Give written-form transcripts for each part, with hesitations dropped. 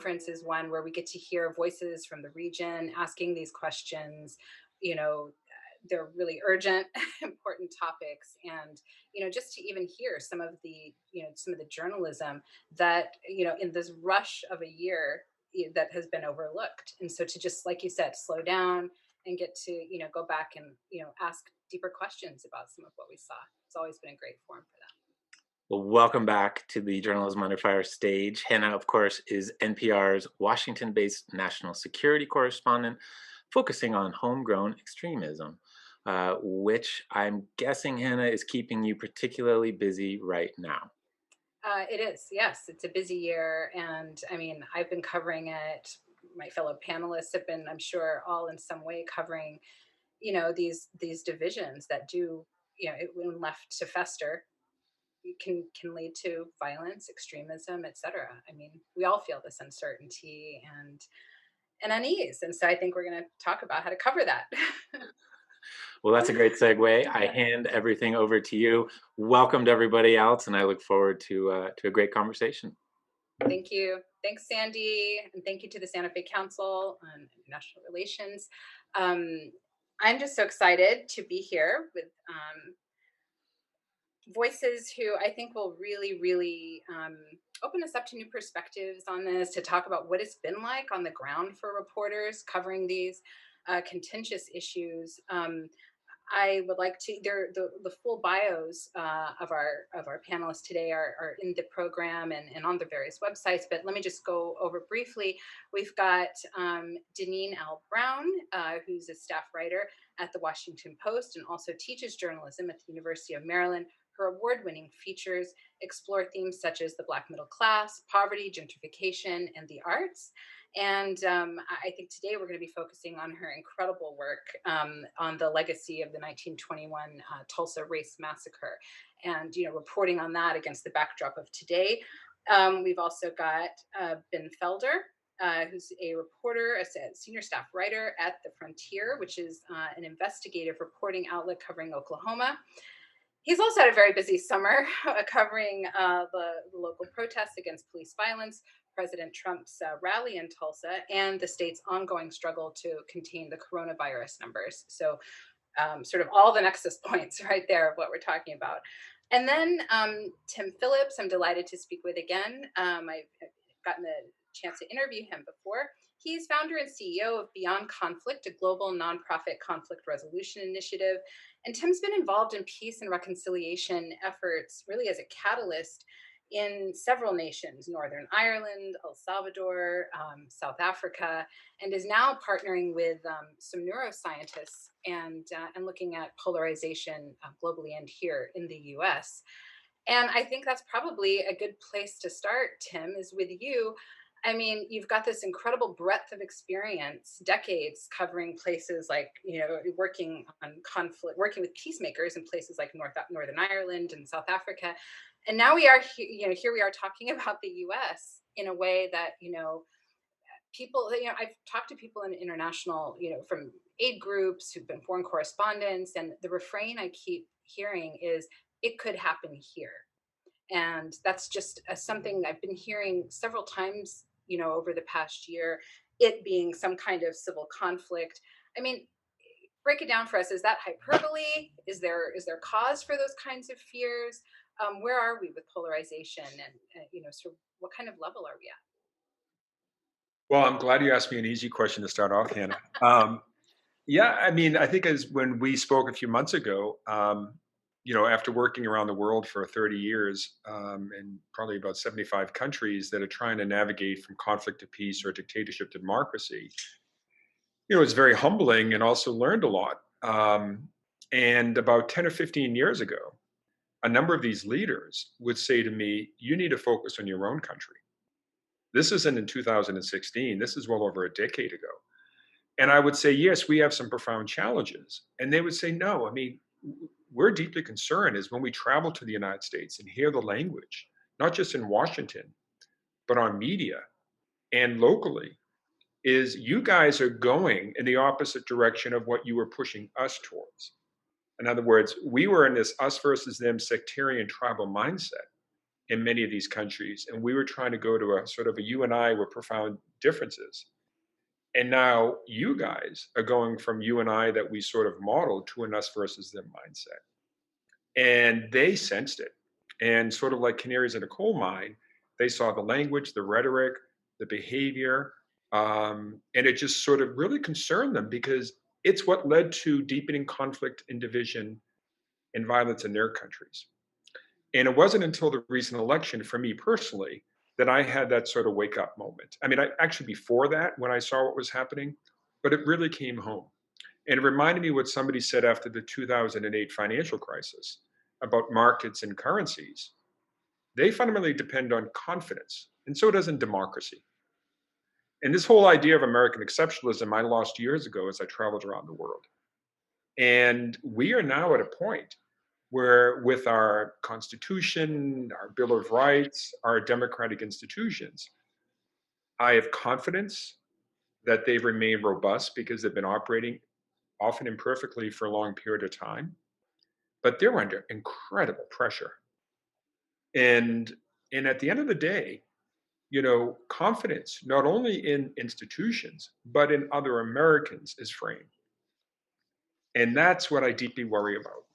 conference is one where we get to hear voices from the region asking these questions. You know, they're really urgent, important topics, and just to even hear some of the journalism that in this rush of a year that has been overlooked. And so to just, like you said, slow down and get to go back and ask deeper questions about some of what we saw. It's always been a great forum for that. Well, welcome back to the Journalism Under Fire stage. Hannah, of course, is NPR's Washington-based national security correspondent, focusing on homegrown extremism, which I'm guessing, Hannah, is keeping you particularly busy right now. It is, yes. It's a busy year, and I mean, I've been covering it. My fellow panelists have been, I'm sure, all in some way covering, these divisions that do, when left to fester, it can lead to violence, extremism, etc. I mean, we all feel this uncertainty and unease, and so I think we're going to talk about how to cover that. Well, that's a great segue. I hand everything over to you. Welcome to everybody else, and I look forward to a great conversation. Thank you. Thanks, Sandy. And thank you to the Santa Fe Council on International Relations. I'm just so excited to be here with voices who I think will really, really open us up to new perspectives on this, to talk about what it's been like on the ground for reporters covering these contentious issues. I would like to. The full bios of our panelists today are in the program and on the various websites. But let me just go over briefly. We've got DeNeen Brown, who's a staff writer at the Washington Post and also teaches journalism at the University of Maryland. Her award-winning features explore themes such as the Black middle class, poverty, gentrification, and the arts. And I think today we're going to be focusing on her incredible work on the legacy of the 1921 Tulsa race massacre, and reporting on that against the backdrop of today. We've also got Ben Felder, who's a reporter, a senior staff writer at The Frontier, which is an investigative reporting outlet covering Oklahoma. He's also had a very busy summer covering the local protests against police violence, President Trump's rally in Tulsa, and the state's ongoing struggle to contain the coronavirus numbers. So sort of all the nexus points right there of what we're talking about. And then Tim Phillips, I'm delighted to speak with again. I've gotten the chance to interview him before. He's founder and CEO of Beyond Conflict, a global nonprofit conflict resolution initiative. And Tim's been involved in peace and reconciliation efforts really as a catalyst in several nations: Northern Ireland, El Salvador, South Africa, and is now partnering with some neuroscientists and looking at polarization globally and here in the US. And I think that's probably a good place to start, Tim, is with you. I mean, you've got this incredible breadth of experience, decades covering places like, working on conflict, working with peacemakers in places like Northern Ireland and South Africa. And now we are, here we are talking about the US in a way that, people, I've talked to people in international, from aid groups who've been foreign correspondents, and the refrain I keep hearing is, it could happen here. And that's just something I've been hearing several times, over the past year, it being some kind of civil conflict. I mean, break it down for us. Is that hyperbole? Is there cause for those kinds of fears? Where are we with polarization, and sort of what kind of level are we at? Well, I'm glad you asked me an easy question to start off, Hannah. Yeah, I mean, I think as when we spoke a few months ago, after working around the world for 30 years, in probably about 75 countries that are trying to navigate from conflict to peace or dictatorship to democracy, it's very humbling, and also learned a lot. And about 10 or 15 years ago, a number of these leaders would say to me, you need to focus on your own country. This isn't in 2016. This is well over a decade ago. And I would say, yes, we have some profound challenges. And they would say, no, I mean, we're deeply concerned is when we travel to the United States and hear the language, not just in Washington, but on media and locally, is you guys are going in the opposite direction of what you were pushing us towards. In other words, we were in this us versus them sectarian tribal mindset. in many of these countries. And we were trying to go to a sort of a you and I with profound differences. And now you guys are going from you and I that we sort of modeled to an us versus them mindset. And they sensed it. And sort of like canaries in a coal mine, they saw the language, the rhetoric, the behavior, and it just sort of really concerned them because it's what led to deepening conflict and division and violence in their countries. And it wasn't until the recent election, for me personally, that I had that sort of wake up moment. I mean, I actually before that, when I saw what was happening, but it really came home. And it reminded me what somebody said after the 2008 financial crisis about markets and currencies. They fundamentally depend on confidence, and so doesn't democracy. And this whole idea of American exceptionalism I lost years ago as I traveled around the world. And we are now at a point where, with our Constitution, our Bill of Rights, our democratic institutions, I have confidence that they've remained robust because they've been operating often imperfectly for a long period of time, but they're under incredible pressure. And at the end of the day, confidence not only in institutions but in other Americans is framed, and that's what I deeply worry about.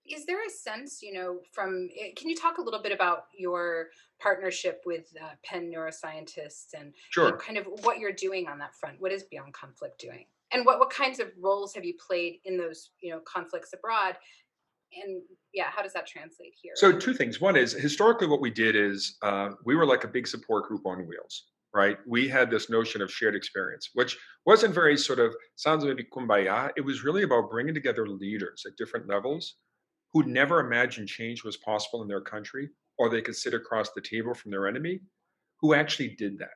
Is there a sense, can you talk a little bit about your partnership with Penn neuroscientists and, Sure. kind of what you're doing on that front? What is Beyond Conflict doing? And what kinds of roles have you played in those, conflicts abroad? And yeah, how does that translate here? So two things. One is historically what we did is we were like a big support group on wheels, right? We had this notion of shared experience, which wasn't very sort of sounds maybe kumbaya. It was really about bringing together leaders at different levels who'd never imagined change was possible in their country, or they could sit across the table from their enemy, who actually did that.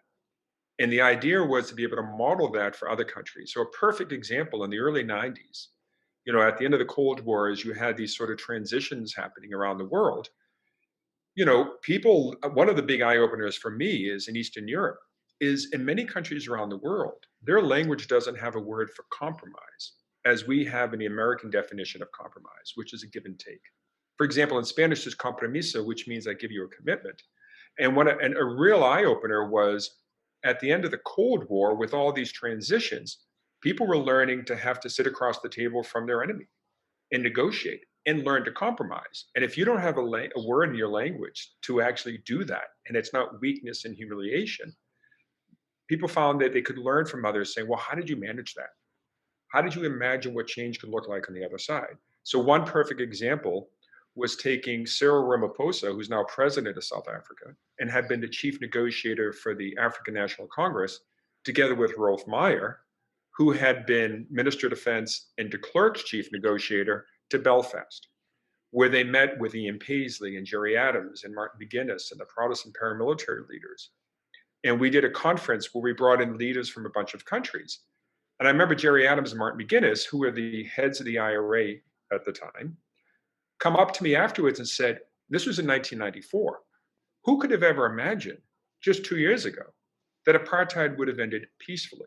And the idea was to be able to model that for other countries. So a perfect example in the early 90s, at the end of the Cold War, as you had these sort of transitions happening around the world, people, one of the big eye openers for me is in Eastern Europe, is in many countries around the world, their language doesn't have a word for compromise, as we have in the American definition of compromise, which is a give and take. For example, in Spanish, there's compromiso, which means I give you a commitment. And a real eye opener was at the end of the Cold War, with all these transitions, people were learning to have to sit across the table from their enemy and negotiate and learn to compromise. And if you don't have a word in your language to actually do that, and it's not weakness and humiliation, people found that they could learn from others saying, well, how did you manage that? How did you imagine what change could look like on the other side? So one perfect example was taking Cyril Ramaphosa, who's now president of South Africa and had been the chief negotiator for the African National Congress, together with Rolf Meyer, who had been Minister of Defense and de Klerk's chief negotiator, to Belfast, where they met with Ian Paisley and Jerry Adams and Martin McGuinness and the Protestant paramilitary leaders. And we did a conference where we brought in leaders from a bunch of countries. And I remember Jerry Adams and Martin McGuinness, who were the heads of the IRA at the time, come up to me afterwards and said, this was in 1994. Who could have ever imagined just 2 years ago that apartheid would have ended peacefully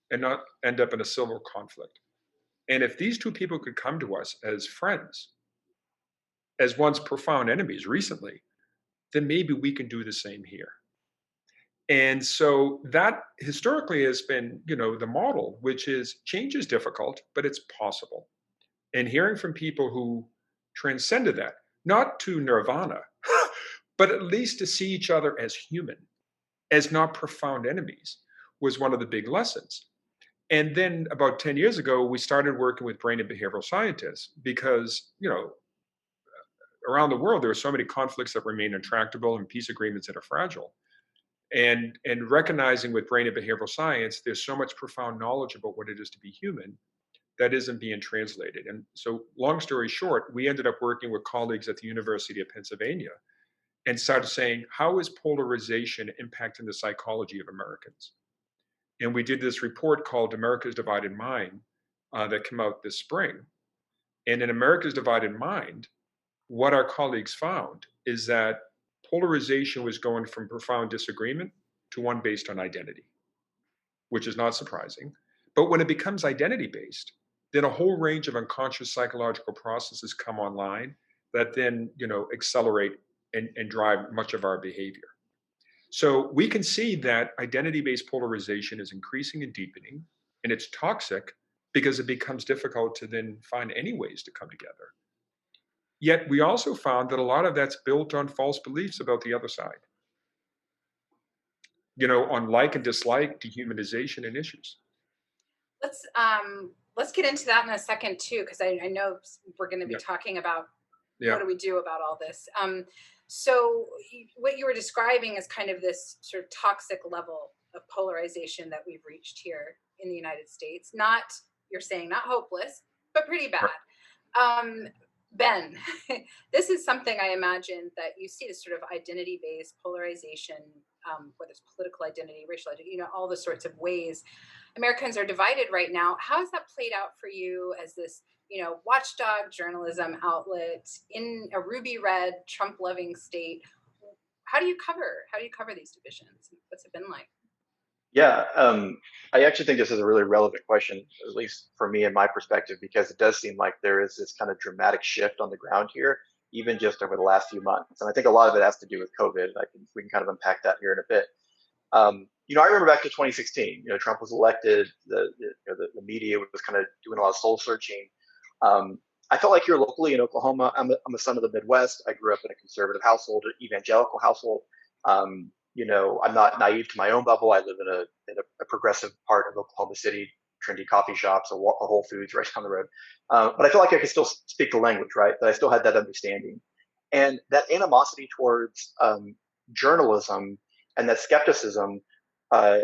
and not end up in a civil conflict? And if these two people could come to us as friends, as once profound enemies recently, then maybe we can do the same here. And so that historically has been, the model, which is change is difficult, but it's possible. And hearing from people who transcended that, not to nirvana, but at least to see each other as human, as not profound enemies, was one of the big lessons. And then about 10 years ago, we started working with brain and behavioral scientists because, around the world, there are so many conflicts that remain intractable and peace agreements that are fragile. And recognizing with brain and behavioral science, there's so much profound knowledge about what it is to be human that isn't being translated. And so, long story short, we ended up working with colleagues at the University of Pennsylvania and started saying, how is polarization impacting the psychology of Americans? And we did this report called America's Divided Mind that came out this spring. And in America's Divided Mind, what our colleagues found is that polarization was going from profound disagreement to one based on identity, which is not surprising. But when it becomes identity based, then a whole range of unconscious psychological processes come online that then, accelerate and drive much of our behavior. So we can see that identity-based polarization is increasing and deepening, and it's toxic because it becomes difficult to then find any ways to come together. Yet we also found that a lot of that's built on false beliefs about the other side, on like and dislike, dehumanization, and issues. Let's get into that in a second too, because I know we're going to be Yeah, talking about yeah, what do we do about all this. So what you were describing is kind of this sort of toxic level of polarization that we've reached here in the United States. Not, you're saying, not hopeless, but pretty bad. right. Um, Ben, this is something I imagine that you see, this sort of identity-based polarization, whether it's political identity, racial identity, all the sorts of ways Americans are divided right now. How has that played out for you as this, watchdog journalism outlet in a ruby red, Trump loving state? How do you cover these divisions? What's it been like? Yeah, I actually think this is a really relevant question, at least for me and my perspective, because it does seem like there is this kind of dramatic shift on the ground here, even just over the last few months. And I think a lot of it has to do with COVID. We can kind of unpack that here in a bit. I remember back to 2016. Trump was elected. The media was kind of doing a lot of soul searching. I felt like here locally in Oklahoma, I'm a son of the Midwest. I grew up in a conservative household, an evangelical household. I'm not naive to my own bubble. I live in a progressive part of Oklahoma City, trendy coffee shops, a Whole Foods right down the road. But I felt like I could still speak the language, right? That I still had that understanding. And that animosity towards journalism and that skepticism, uh,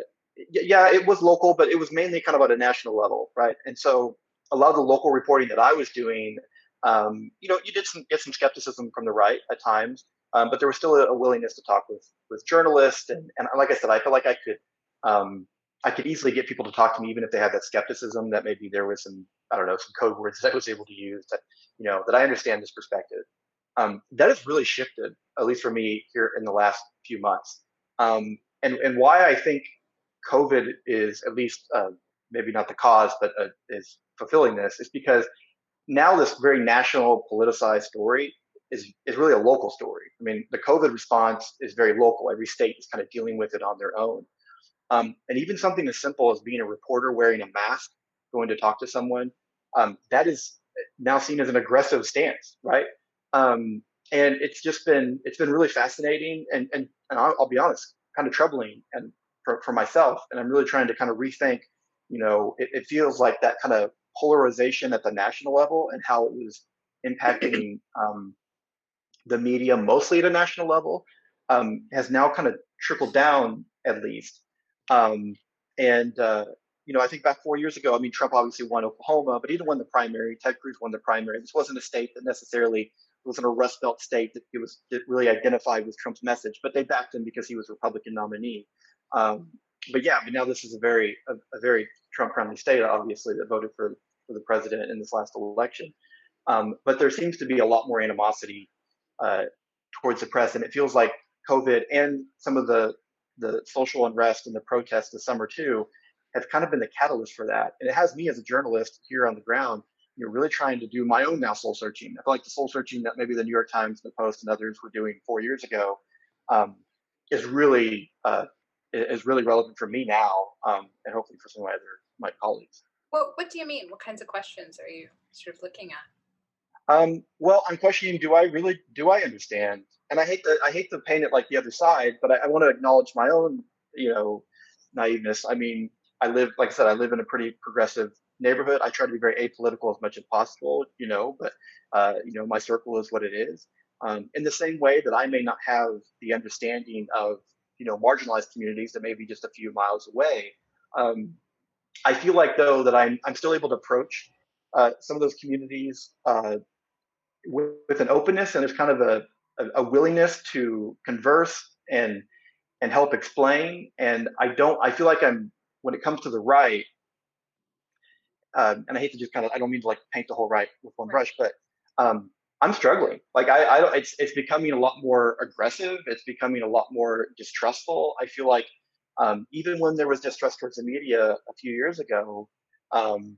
yeah, it was local, but it was mainly kind of at a national level, right? And so a lot of the local reporting that I was doing, you did get some skepticism from the right at times, but there was still a willingness to talk with journalists, and like I said, I feel like I could easily get people to talk to me even if they had that skepticism that maybe there was some, I don't know, some code words that I was able to use that I understand this perspective. That has really shifted, at least for me here in the last few months. And why I think COVID is at least maybe not the cause, but is fulfilling this is because now this very national politicized story is really a local story. I mean, the COVID response is very local. Every state is kind of dealing with it on their own. And even something as simple as being a reporter wearing a mask, going to talk to someone, that is now seen as an aggressive stance, right? And it's been really fascinating and I'll be honest, kind of troubling and for myself. And I'm really trying to kind of rethink. It feels like that kind of polarization at the national level and how it was impacting the media, mostly at a national level, has now kind of trickled down at least. Um, and I think back 4 years ago, I mean, Trump obviously won Oklahoma, but he didn't win the primary. Ted Cruz won the primary. This wasn't a state that necessarily wasn't a Rust Belt state that really identified with Trump's message, but they backed him because he was a Republican nominee. Um, but yeah, I mean, now this is a very Trump-friendly state, obviously, that voted for the president in this last election. But there seems to be a lot more animosity uh, towards the press, and it feels like COVID and some of the social unrest and the protests this summer too have kind of been the catalyst for that. And it has me as a journalist here on the ground, really trying to do my own now soul searching. I feel like the soul searching that maybe the New York Times, the Post, and others were doing 4 years ago um, is really relevant for me now, and hopefully for some of my colleagues. Well, what do you mean? What kinds of questions are you sort of looking at? Well, I'm questioning: do I understand? And I hate to paint it like the other side, but I want to acknowledge my own, naiveness. I mean, like I said, I live in a pretty progressive neighborhood. I try to be very apolitical as much as possible, but my circle is what it is. In the same way that I may not have the understanding of marginalized communities that may be just a few miles away. Um, I feel like though that I'm still able to approach some of those communities with an openness, and there's kind of a willingness to converse and help explain. And I feel like when it comes to the right, and I hate to just kind of, I don't mean to like paint the whole right with one Right. brush, but I'm struggling. Like I don't, it's becoming a lot more aggressive. It's becoming a lot more distrustful. I feel like even when there was distrust towards the media a few years ago, um,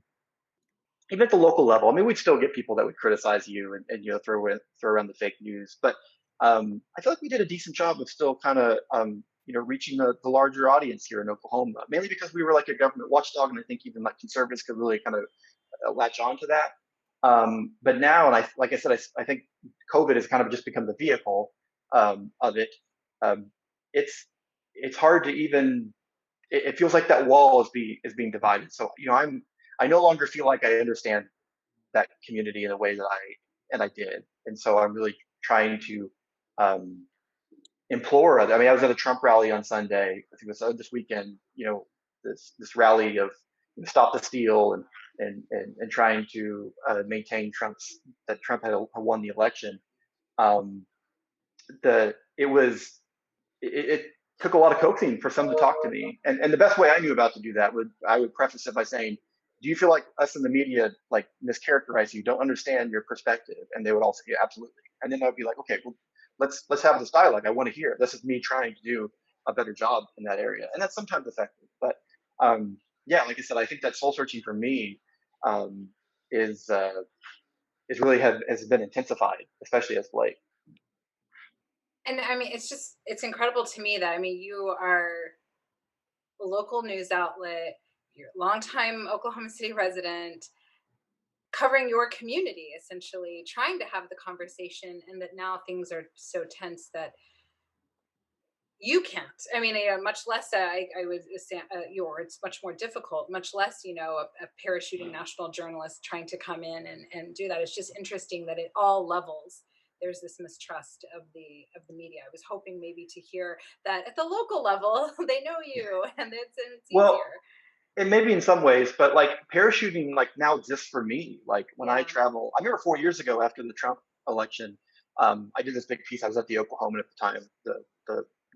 even at the local level, I mean, we'd still get people that would criticize you and throw around the fake news. But I feel like we did a decent job of still kind of reaching the larger audience here in Oklahoma, mainly because we were like a government watchdog, and I think even like conservatives could really kind of latch on to that. But now, and like I said, I think COVID has kind of just become the vehicle of it. Um, it's it's hard to even. It feels like that wall is being divided. So I no longer feel like I understand that community in a way that I did, and so I'm really trying to um, implore other. I mean, I was at a Trump rally on Sunday. I think it was this weekend. This rally of stop the steal and trying to maintain that Trump had won the election. Um, the it was it took a lot of coaxing for some to talk to me, and the best way I knew about to do that I would preface it by saying, do you feel like us in the media like mischaracterize you, don't understand your perspective? And they would all say, yeah, absolutely. And then I'd be like, okay, well, let's have this dialogue. I want to hear. This is me trying to do a better job in that area, and that's sometimes effective. But yeah, like I said, I think that soul searching for me um, is really has been intensified, especially as of late. And I mean, it's incredible to me that, I mean, you are a local news outlet, you're a longtime Oklahoma City resident, covering your community, essentially trying to have the conversation, and that now things are so tense that you can't. I mean, much less I would say it's much more difficult, much less, a parachuting national journalist trying to come in and do that. It's just interesting that at all levels there's this mistrust of the media. I was hoping maybe to hear that at the local level they know you, and it's Well, easier. and maybe in some ways, but like parachuting like now exists for me. Like when I Yeah. travel, I remember 4 years ago after the Trump election, I did this big piece. I was at the Oklahoman at the time, the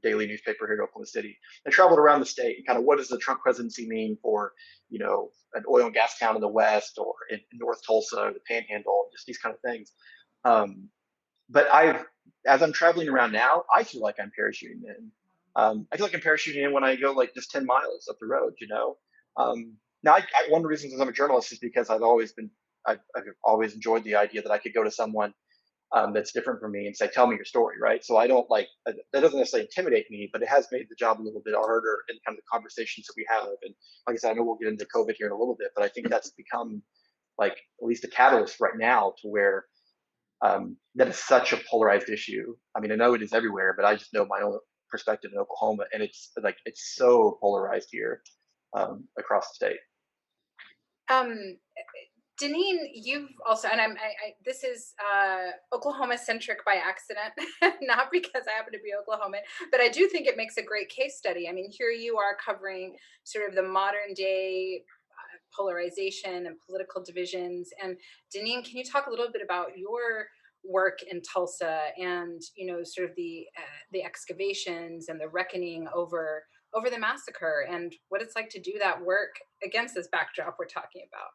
daily newspaper here in Oklahoma City. I traveled around the state and kind of what does the Trump presidency mean for, an oil and gas town in the West or in North Tulsa or the Panhandle, just these kind of things. Um, but as I'm traveling around now, I feel like I'm parachuting in. I feel like I'm parachuting in when I go like just 10 miles up the road. Now, one of the reasons I'm a journalist is because I've always enjoyed the idea that I could go to someone that's different from me and say, tell me your story, right? So I don't like, that doesn't necessarily intimidate me, but it has made the job a little bit harder in kind of the conversations that we have. And like I said, I know we'll get into COVID here in a little bit, but I think that's become like at least a catalyst right now to where that is such a polarized issue. I mean, I know it is everywhere, but I just know my own perspective in Oklahoma, and it's so polarized here across the state. Um, DeNeen, you've also, and this is Oklahoma centric by accident, not because I happen to be Oklahoman, but I do think it makes a great case study. I mean, here you are covering sort of the modern day polarization and political divisions. And DeNeen, can you talk a little bit about your work in Tulsa, and sort of the excavations and the reckoning over the massacre, and what it's like to do that work against this backdrop we're talking about?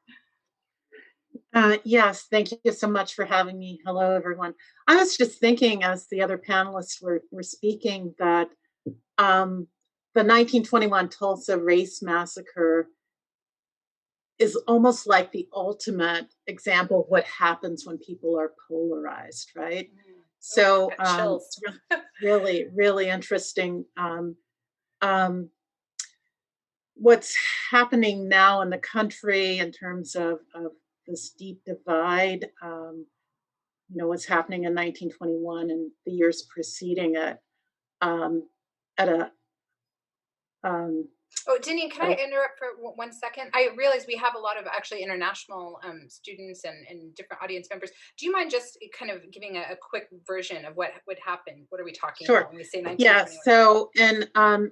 Yes, thank you so much for having me. Hello, everyone. I was just thinking as the other panelists were speaking that um, the 1921 Tulsa race massacre is almost like the ultimate example of what happens when people are polarized, right? Mm. Oh, So got chills. really, really interesting. Um, what's happening now in the country in terms of this deep divide, what's happening in 1921 and the years preceding it, um, at a um, Oh, DeNeen, can at I a interrupt for 1 second? I realize we have a lot of actually international students and different audience members. Do you mind just kind of giving a quick version of what would happen? What are we talking Sure. about when we say Yeah. 1921? So in on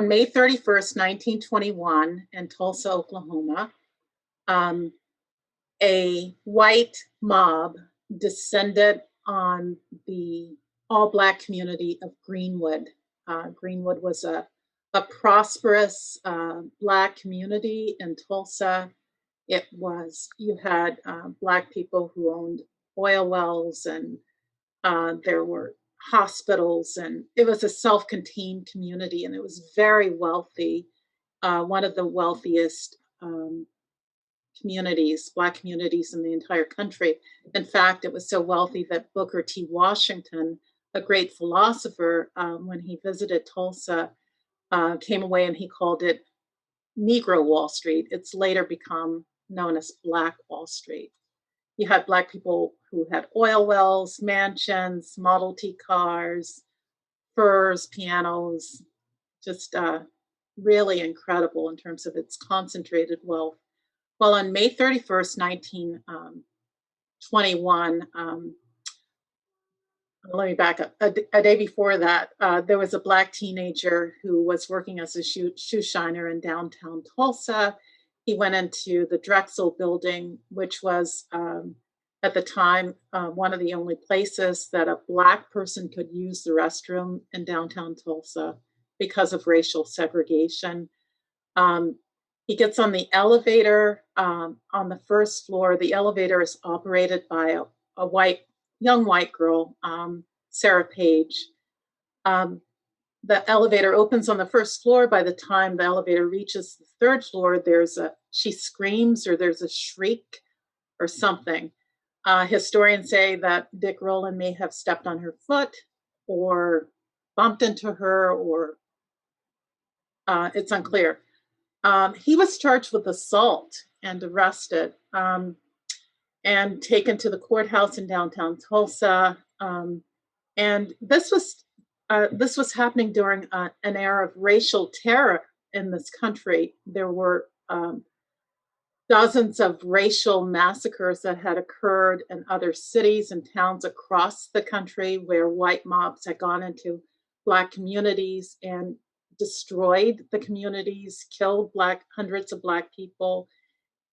May 31st, 1921, in Tulsa, Oklahoma, um, a white mob descended on the all Black community of Greenwood. Greenwood was a prosperous Black community in Tulsa. You had Black people who owned oil wells, and there were hospitals, and it was a self contained community, and it was very wealthy, one of the wealthiest communities, Black communities in the entire country. In fact, it was so wealthy that Booker T. Washington, a great philosopher, when he visited Tulsa, came away and he called it Negro Wall Street. It's later become known as Black Wall Street. You had Black people who had oil wells, mansions, Model T cars, furs, pianos, just really incredible in terms of its concentrated wealth. Well, on May 31st, 1921, let me back up. A day before that, there was a Black teenager who was working as a shoe shiner in downtown Tulsa. He went into the Drexel building, which was at the time one of the only places that a Black person could use the restroom in downtown Tulsa because of racial segregation. He gets on the elevator on the first floor. The elevator is operated by a young white girl, Sarah Page. The elevator opens on the first floor. By the time the elevator reaches the third floor, she screams or there's a shriek or something. Historians say that Dick Rowland may have stepped on her foot or bumped into her, or it's unclear. He was charged with assault and arrested and taken to the courthouse in downtown Tulsa. And this was happening during an era of racial terror in this country. There were dozens of racial massacres that had occurred in other cities and towns across the country where white mobs had gone into Black communities and destroyed the communities, killed hundreds of Black people.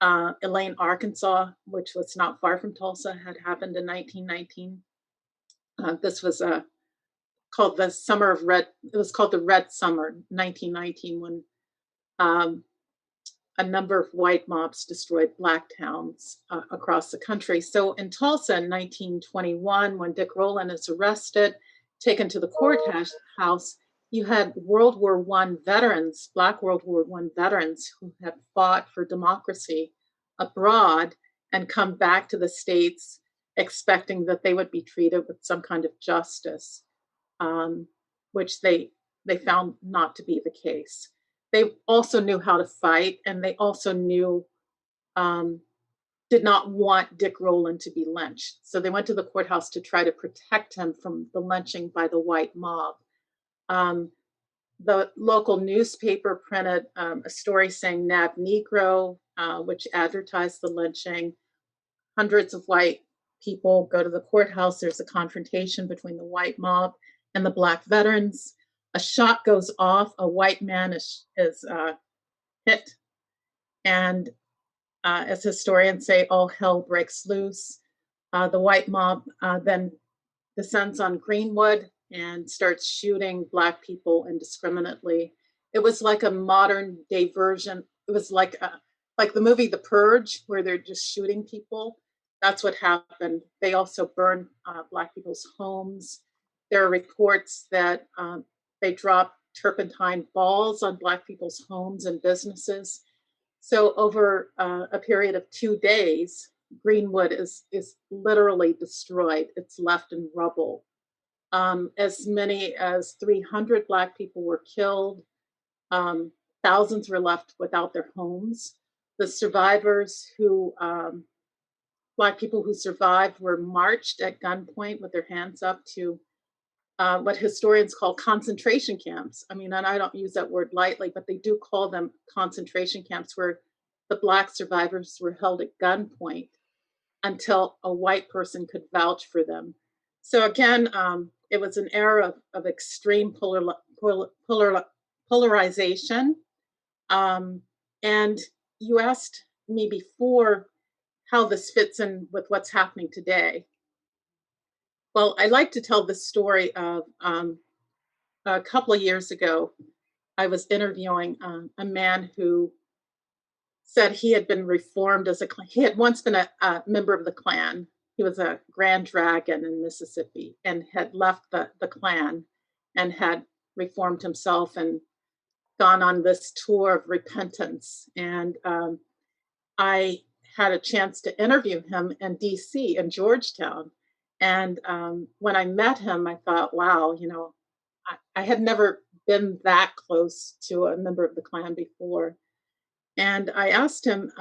Elaine, Arkansas, which was not far from Tulsa, had happened in 1919. This was called the Summer of Red. It was called the Red Summer, 1919, when a number of white mobs destroyed Black towns across the country. So in Tulsa in 1921, when Dick Rowland is arrested, taken to the courthouse, you had World War I veterans, Black World War I veterans who had fought for democracy abroad and come back to the States expecting that they would be treated with some kind of justice, which they found not to be the case. They also knew how to fight, and they also did not want Dick Rowland to be lynched. So they went to the courthouse to try to protect him from the lynching by the white mob. The local newspaper printed a story saying "Nab Negro," which advertised the lynching. Hundreds of white people go to the courthouse. There's a confrontation between the white mob and the Black veterans. A shot goes off. A white man is hit. And as historians say, all hell breaks loose. The white mob then descends on Greenwood and starts shooting Black people indiscriminately. It was like a modern day version. It was like the movie The Purge, where they're just shooting people. That's what happened. They also burned Black people's homes. There are reports that they dropped turpentine balls on Black people's homes and businesses. So over a period of 2 days, Greenwood is literally destroyed. It's left in rubble. As many as 300 Black people were killed. Thousands were left without their homes. The survivors Black people who survived were marched at gunpoint with their hands up to what historians call concentration camps. I mean, and I don't use that word lightly, but they do call them concentration camps, where the Black survivors were held at gunpoint until a white person could vouch for them. So again, it was an era of extreme polarization. And you asked me before how this fits in with what's happening today. Well, I like to tell the story of a couple of years ago, I was interviewing a man who said he had been reformed he had once been a member of the Klan. He was a Grand Dragon in Mississippi and had left the Klan and had reformed himself and gone on this tour of repentance. And I had a chance to interview him in DC, in Georgetown. And when I met him, I thought, wow, I had never been that close to a member of the Klan before. And I asked him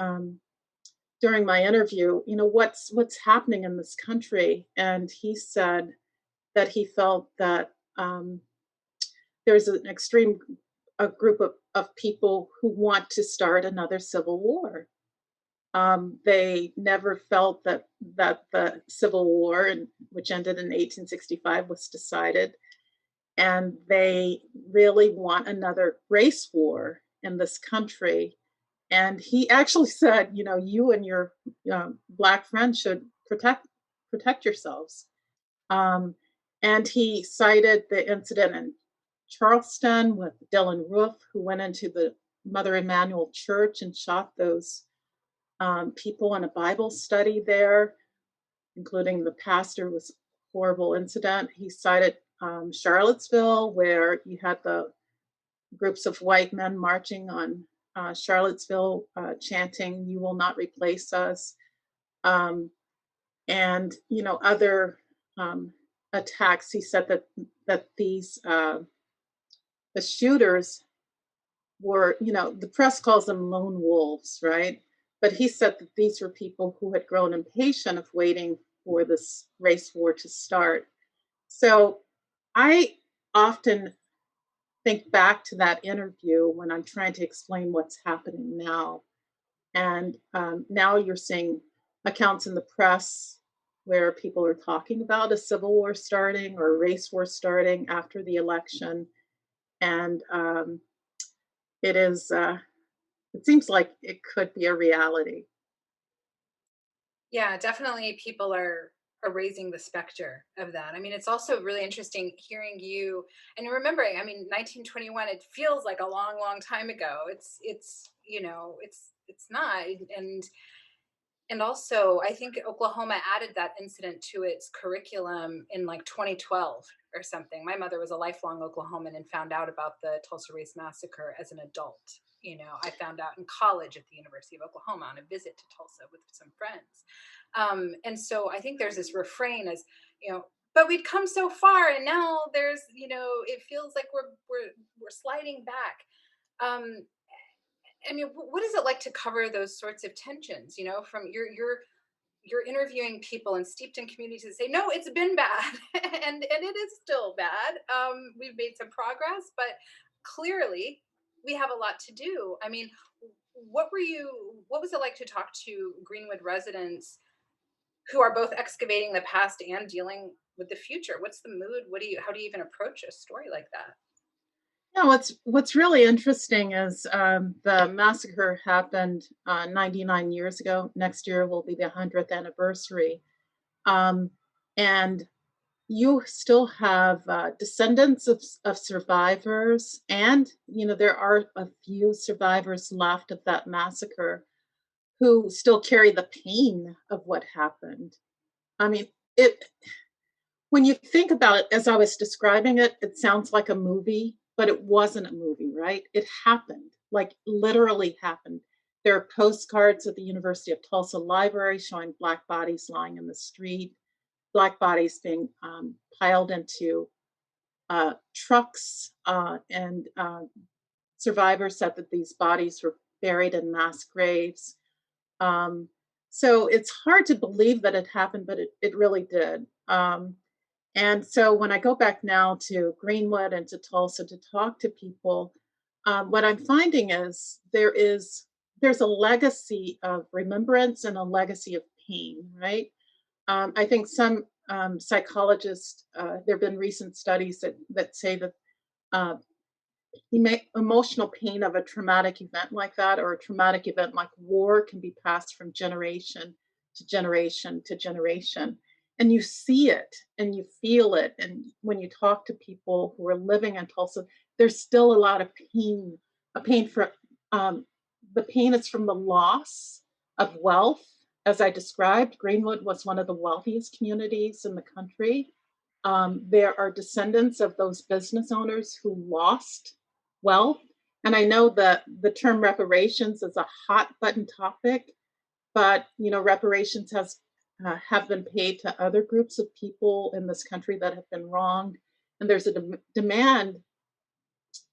during my interview, what's happening in this country? And he said that he felt that there's an extreme a group of people who want to start another civil war. They never felt that the Civil War, which ended in 1865, was decided, and they really want another race war in this country. And he actually said, you and your Black friends should protect yourselves. And he cited the incident in Charleston with Dylan Roof, who went into the Mother Emanuel Church and shot those people in a Bible study there, including the pastor. It was a horrible incident. He cited Charlottesville, where you had the groups of white men marching on Charlottesville, chanting, "You will not replace us," and other attacks. He said that these the shooters were, the press calls them lone wolves, right? But he said that these were people who had grown impatient of waiting for this race war to start. So I often think back to that interview when I'm trying to explain what's happening now. And now you're seeing accounts in the press where people are talking about a civil war starting or a race war starting after the election. And it seems like it could be a reality. Yeah, definitely people are raising the specter of that. I mean, it's also really interesting hearing you and remembering, I mean, 1921, it feels like a long, long time ago. It's not. And also, I think Oklahoma added that incident to its curriculum in like 2012 or something. My mother was a lifelong Oklahoman and found out about the Tulsa Race Massacre as an adult. I found out in college at the University of Oklahoma on a visit to Tulsa with some friends. And so I think there's this refrain as, but we'd come so far, and now there's, it feels like we're sliding back. I mean, what is it like to cover those sorts of tensions? From you're interviewing people and steeped in communities that say, no, it's been bad, and it is still bad. We've made some progress, but clearly we have a lot to do. I mean, what was it like to talk to Greenwood residents who are both excavating the past and dealing with the future? What's the mood? How do you even approach a story like that? Yeah, what's really interesting is the massacre happened 99 years ago. Next year will be the 100th anniversary. Um, and you still have descendants of survivors, and there are a few survivors left of that massacre who still carry the pain of what happened. I mean, it when you think about it, as I was describing it, it sounds like a movie, but it wasn't a movie, right? It happened, like literally happened. There are postcards at the University of Tulsa Library showing Black bodies lying in the street, Black bodies being piled into trucks, and survivors said that these bodies were buried in mass graves. Um, so it's hard to believe that it happened, but it really did. And so when I go back now to Greenwood and to Tulsa to talk to people, what I'm finding is there's a legacy of remembrance and a legacy of pain, right? I think some psychologists, there have been recent studies that say that uh, emotional pain of a traumatic event like that, or a traumatic event like war, can be passed from generation to generation to generation. And you see it and you feel it. And when you talk to people who are living in Tulsa, there's still a lot of pain, a pain for the pain is from the loss of wealth. As I described, Greenwood was one of the wealthiest communities in the country. There are descendants of those business owners who lost wealth. And I know that the term reparations is a hot button topic. but reparations have been paid to other groups of people in this country that have been wronged, and there's a demand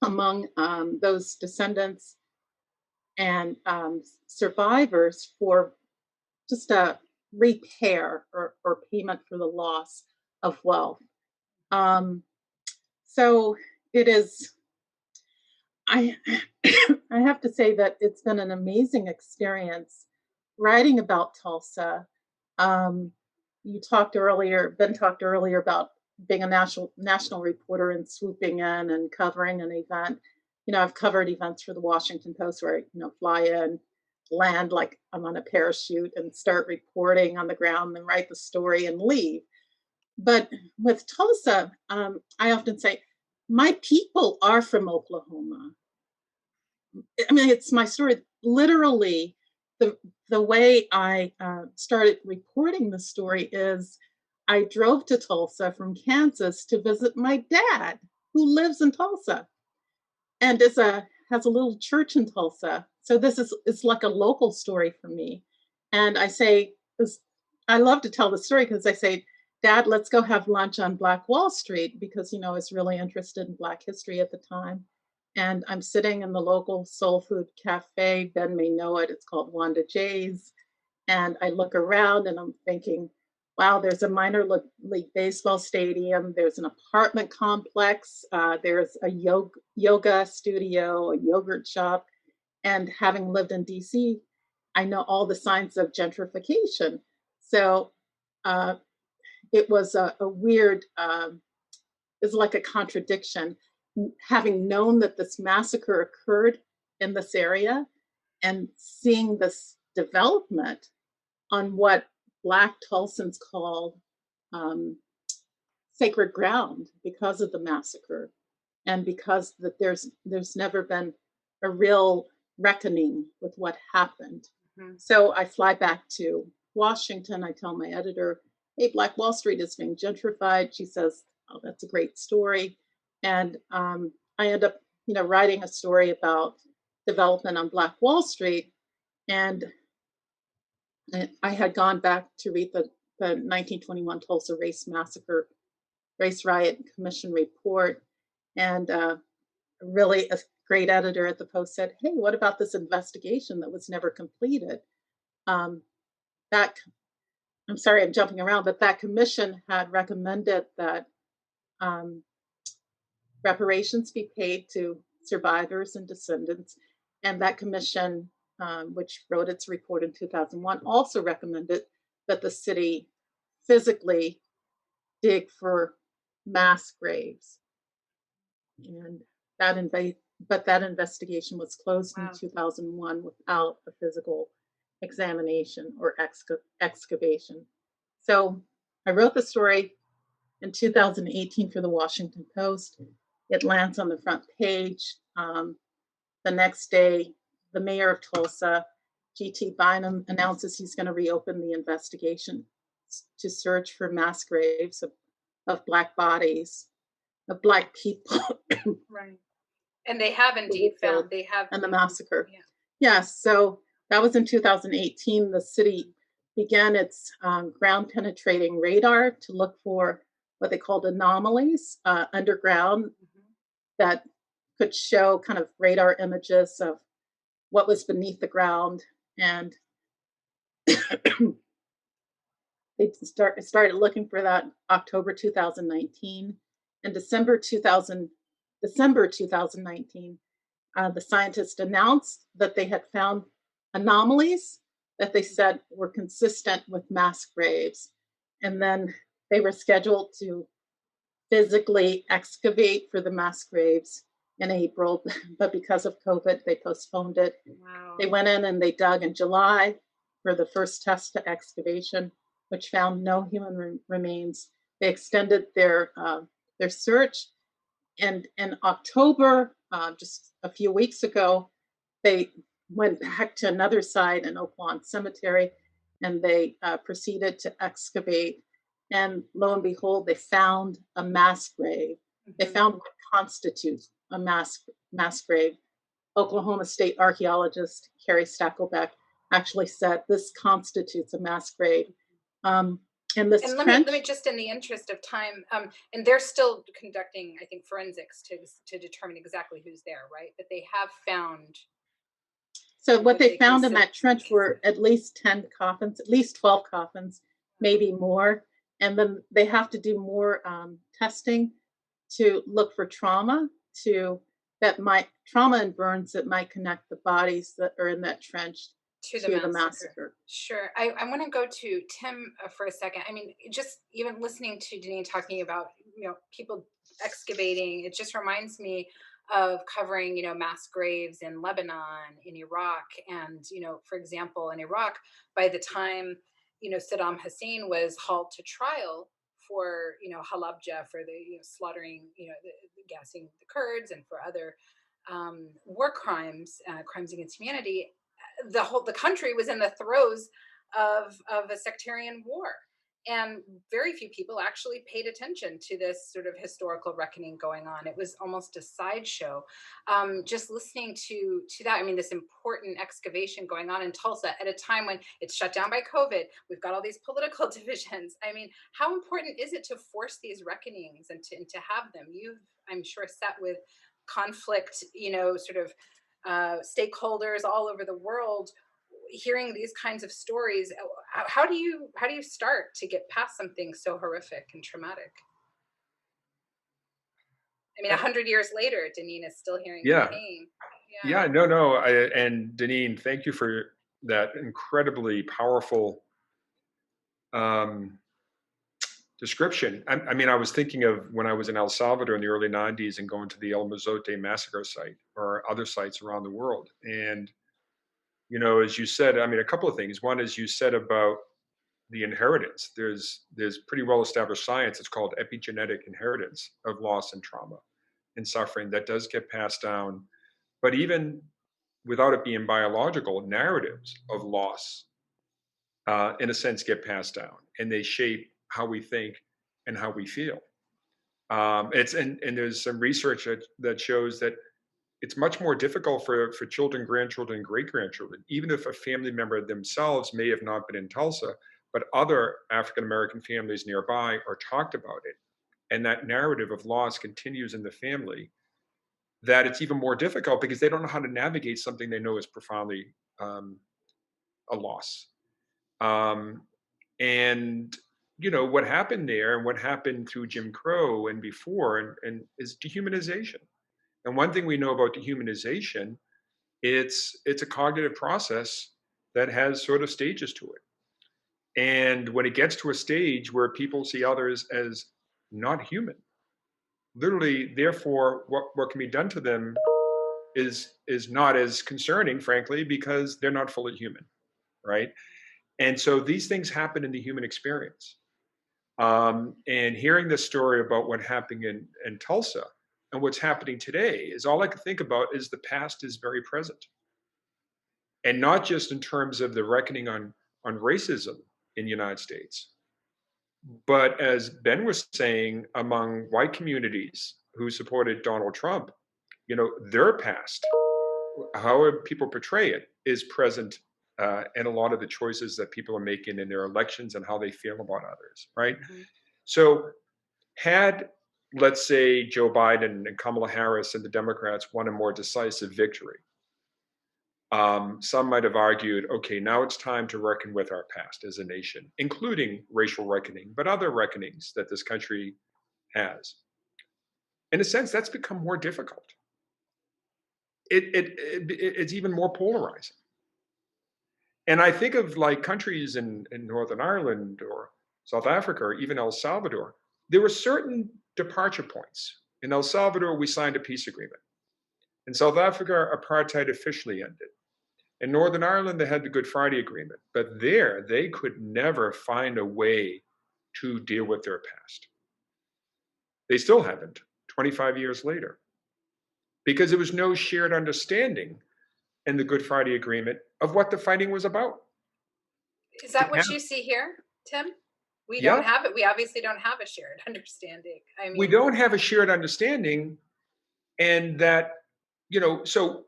among those descendants and survivors for just a repair or payment for the loss of wealth. So it is. I I have to say that it's been an amazing experience writing about Tulsa. Um, Ben talked earlier about being a national reporter and swooping in and covering an event. I've covered events for the Washington Post where I, fly in, land like I'm on a parachute and start reporting on the ground and write the story and leave. But with Tulsa, I often say, my people are from Oklahoma. I mean, it's my story. Literally, the way I started reporting the story is I drove to Tulsa from Kansas to visit my dad, who lives in Tulsa and has a little church in Tulsa. So this is it's like a local story for me. And I love to tell the story because I say, Dad, let's go have lunch on Black Wall Street because I was really interested in Black history at the time. And I'm sitting in the local soul food cafe. Ben may know it. It's called Wanda J's. And I look around and I'm thinking, wow, there's a minor league baseball stadium. There's an apartment complex. There's a yoga studio, a yogurt shop. And having lived in DC, I know all the signs of gentrification. So uh, it was a weird, it's like a contradiction. Having known that this massacre occurred in this area and seeing this development on what Black Tulsans called um, sacred ground because of the massacre, and because that there's never been a real reckoning with what happened. Mm-hmm. So I fly back to Washington. I tell my editor, "Hey, Black Wall Street is being gentrified." She says, "Oh, that's a great story," and I end up, writing a story about development on Black Wall Street, and I had gone back to read the 1921 Tulsa Race Riot Commission report, and really a great editor at the Post said, "Hey, what about this investigation that was never completed?" Um, that I'm sorry, I'm jumping around, but that commission had recommended that um, reparations be paid to survivors and descendants, and that commission, which wrote its report in 2001, also recommended that the city physically dig for mass graves. And that investigation was closed in 2001 without a physical examination or excavation. So I wrote the story in 2018 for the Washington Post. It lands on the front page. The next day, the mayor of Tulsa, G.T. Bynum, announces he's going to reopen the investigation to search for mass graves of Black bodies, of Black people. Right. And they have indeed found, and the massacre. Yeah. Yes. So that was in 2018. The city began its ground penetrating radar to look for what they called anomalies underground that could show kind of radar images of what was beneath the ground. And they started looking for that October 2019. In December 2019, the scientists announced that they had found anomalies that they said were consistent with mass graves. And then they were scheduled to physically excavate for the mass graves in April, but because of COVID, they postponed it. Wow. They went in and they dug in July for the first test to excavation, which found no human remains. They extended their search, and in October, just a few weeks ago, they went back to another site in Oak Lawn Cemetery, and they proceeded to excavate. And lo and behold, they found a mass grave. Mm-hmm. They found what constitutes a mass grave. Oklahoma State archaeologist Carrie Stackelbeck actually said this constitutes a mass grave. And this And let me trench, just, in the interest of time, and they're still conducting, I think, forensics to determine exactly who's there, right? But they have found so what what they they found in consider. that trench were at least 10 coffins, at least 12 coffins, maybe more. And then they have to do more testing to look for trauma trauma and burns that might connect the bodies that are in that trench To the to the massacre. massacre. Sure. I want to go to Tim for a second. I mean, just even listening to DeNeen talking about, people excavating, it just reminds me of covering, mass graves in Lebanon, in Iraq. And, for example, in Iraq, by the time, Saddam Hussein was hauled to trial for, Halabja, for the, slaughtering, the gassing the Kurds, and for other war crimes, crimes against humanity, the country was in the throes of a sectarian war, and very few people actually paid attention to this sort of historical reckoning going on. It was almost a sideshow. Just listening to that, I mean, this important excavation going on in Tulsa at a time when it's shut down by COVID, we've got all these political divisions. I mean, how important is it to force these reckonings and to have them? You've, I'm sure, sat with conflict, sort of stakeholders all over the world, hearing these kinds of stories. How do you start to get past something so horrific and traumatic? I mean, 100 years later, DeNeen is still hearing the Yeah. pain. Yeah. Yeah, no. And DeNeen, thank you for that incredibly powerful um, description. I mean, I was thinking of when I was in El Salvador in the early 90s and going to the El Mozote massacre site or other sites around the world. And, as you said, I mean, a couple of things. One is you said about the inheritance. There's pretty well established science. It's called epigenetic inheritance of loss and trauma and suffering that does get passed down. But even without it being biological, narratives of loss, in a sense, get passed down, and they shape how we think and how we feel. It's and there's some research that shows that it's much more difficult for children, grandchildren, great grandchildren, even if a family member themselves may have not been in Tulsa, but other African American families nearby are talked about it, and that narrative of loss continues in the family. That it's even more difficult because they don't know how to navigate something they know is profoundly a loss. Um, and what happened there, and what happened through Jim Crow and before, and is dehumanization. And one thing we know about dehumanization, it's a cognitive process that has sort of stages to it. And when it gets to a stage where people see others as not human, literally, therefore, what can be done to them is not as concerning, frankly, because they're not fully human, right? And so these things happen in the human experience. And hearing this story about what happened in Tulsa and what's happening today is all I can think about is the past is very present. And not just in terms of the reckoning on racism in the United States, but as Ben was saying, among white communities who supported Donald Trump, their past, however people portray it, is present in a lot of the choices that people are making in their elections and how they feel about others, right? Mm-hmm. So, had, let's say, Joe Biden and Kamala Harris and the Democrats won a more decisive victory, some might have argued, okay, now it's time to reckon with our past as a nation, including racial reckoning, but other reckonings that this country has. In a sense, that's become more difficult. It's even more polarizing. And I think of like countries in Northern Ireland or South Africa or even El Salvador, there were certain departure points. In El Salvador, we signed a peace agreement. In South Africa, apartheid officially ended. In Northern Ireland, they had the Good Friday Agreement, but there they could never find a way to deal with their past. They still haven't, 25 years later, because there was no shared understanding in the Good Friday Agreement of what the fighting was about. Is that what you see here, Tim? We Yeah, don't have it. We obviously don't have a shared understanding. I we mean, don't have a shared understanding, and that, so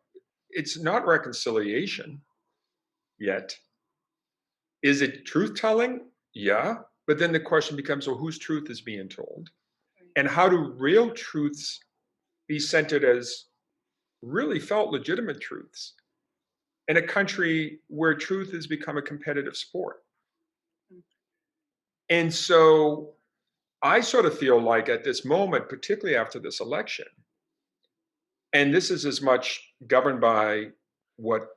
it's not reconciliation. yet. Is it truth telling? Yeah. But then the question becomes, well, whose truth is being told? And how do real truths be centered as really felt legitimate truths in a country where truth has become a competitive sport? And so I sort of feel like at this moment, particularly after this election, and this is as much governed by what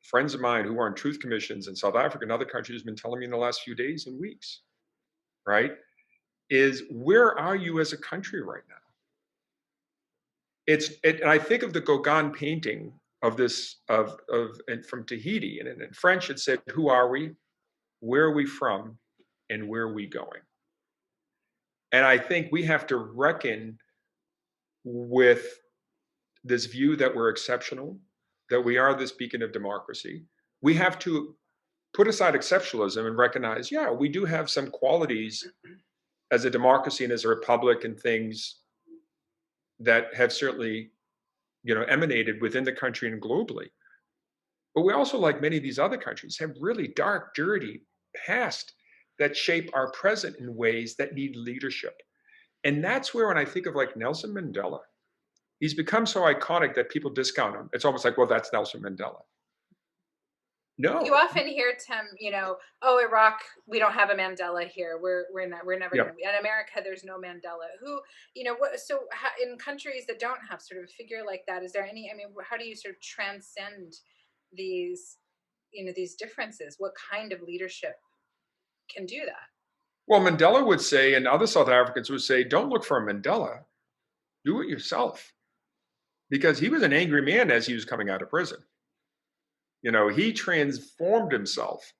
friends of mine who are on truth commissions in South Africa and other countries have been telling me in the last few days and weeks, right? Is where are you as a country right now? And I think of the Gauguin painting of this and from Tahiti, and in French it said, "Who are we? Where are we from? And where are we going?" And I think we have to reckon with this view that we're exceptional, that we are this beacon of democracy. We have to put aside exceptionalism and recognize, yeah, we do have some qualities as a democracy and as a republic and things that have certainly, emanated within the country and globally. But we also, like many of these other countries, have really dark, dirty past that shape our present in ways that need leadership. And that's where, when I think of like Nelson Mandela, he's become so iconic that people discount him. It's almost like, well, that's Nelson Mandela. You No. often hear Tim, oh, Iraq, we don't have a Mandela here. We're never Yep. going to be in America. There's no Mandela. Who, what? So in countries that don't have sort of a figure like that, is there any? I mean, how do you sort of transcend these, these differences? What kind of leadership can do that? Well, Mandela would say, and other South Africans would say, don't look for a Mandela, do it yourself. Because he was an angry man as he was coming out of prison. He transformed himself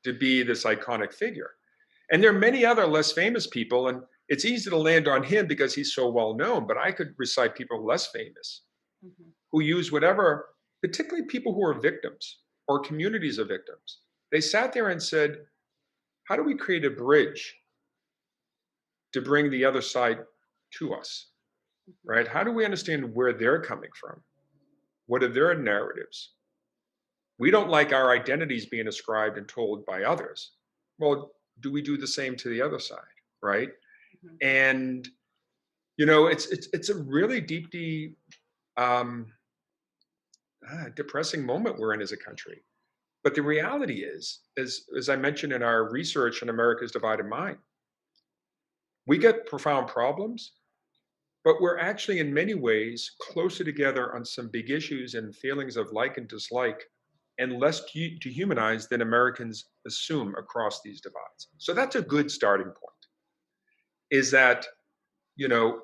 to be this iconic figure. And there are many other less famous people, and it's easy to land on him because he's so well known, but I could recite people less famous who use whatever, particularly people who are victims or communities of victims. They sat there and said, how do we create a bridge to bring the other side to us, right? How do we understand where they're coming from? What are their narratives? We don't like our identities being ascribed and told by others. Well, do we do the same to the other side, right? And it's a really deeply depressing moment we're in as a country. But the reality is, as I mentioned in our research on America's divided mind, we get profound problems, but we're actually in many ways closer together on some big issues and feelings of like and dislike and less dehumanized than Americans assume across these divides. So that's a good starting point, is that,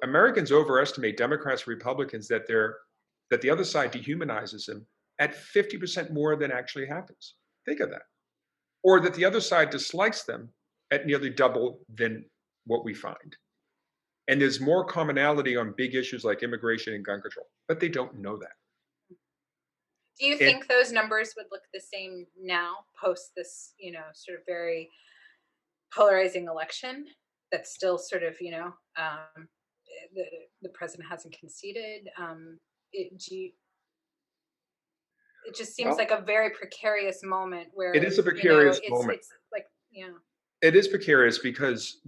Americans overestimate Democrats and Republicans that the other side dehumanizes them at 50% more than actually happens. Think of that. Or that the other side dislikes them at nearly double than what we find. And there's more commonality on big issues like immigration and gun control, but they don't know that. Do you And think those numbers would look the same now, post this, sort of very polarizing election? That's still sort of, the, the president hasn't conceded. It just seems well, like a very precarious moment where, it is a precarious moment. it's like, yeah. It is precarious because,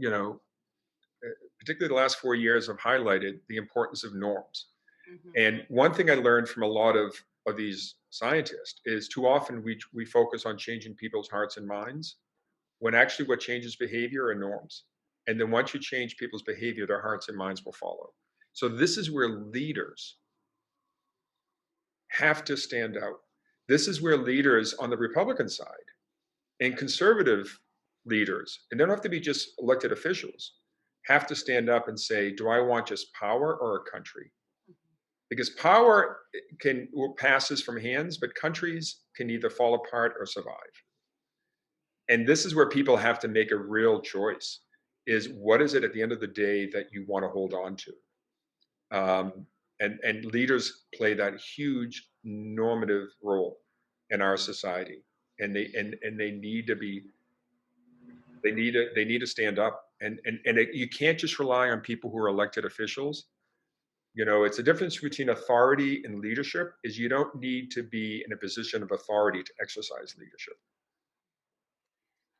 particularly the last 4 years have highlighted the importance of norms. And one thing I learned from a lot of these scientists is too often we focus on changing people's hearts and minds when actually what changes behavior are norms. And then once you change people's behavior, their hearts and minds will follow. So this is where leaders have to stand out. This is where leaders on the Republican side and conservative leaders, and they don't have to be just elected officials, have to stand up and say, do I want just power or a country? Because power passes from hands, but countries can either fall apart or survive. And this is where people have to make a real choice: is what is it at the end of the day that you want to hold on to? And leaders play that huge normative role in our society, and they need to be they need to stand up, you can't just rely on people who are elected officials. It's a difference between authority and leadership. Is you don't need to be in a position of authority to exercise leadership.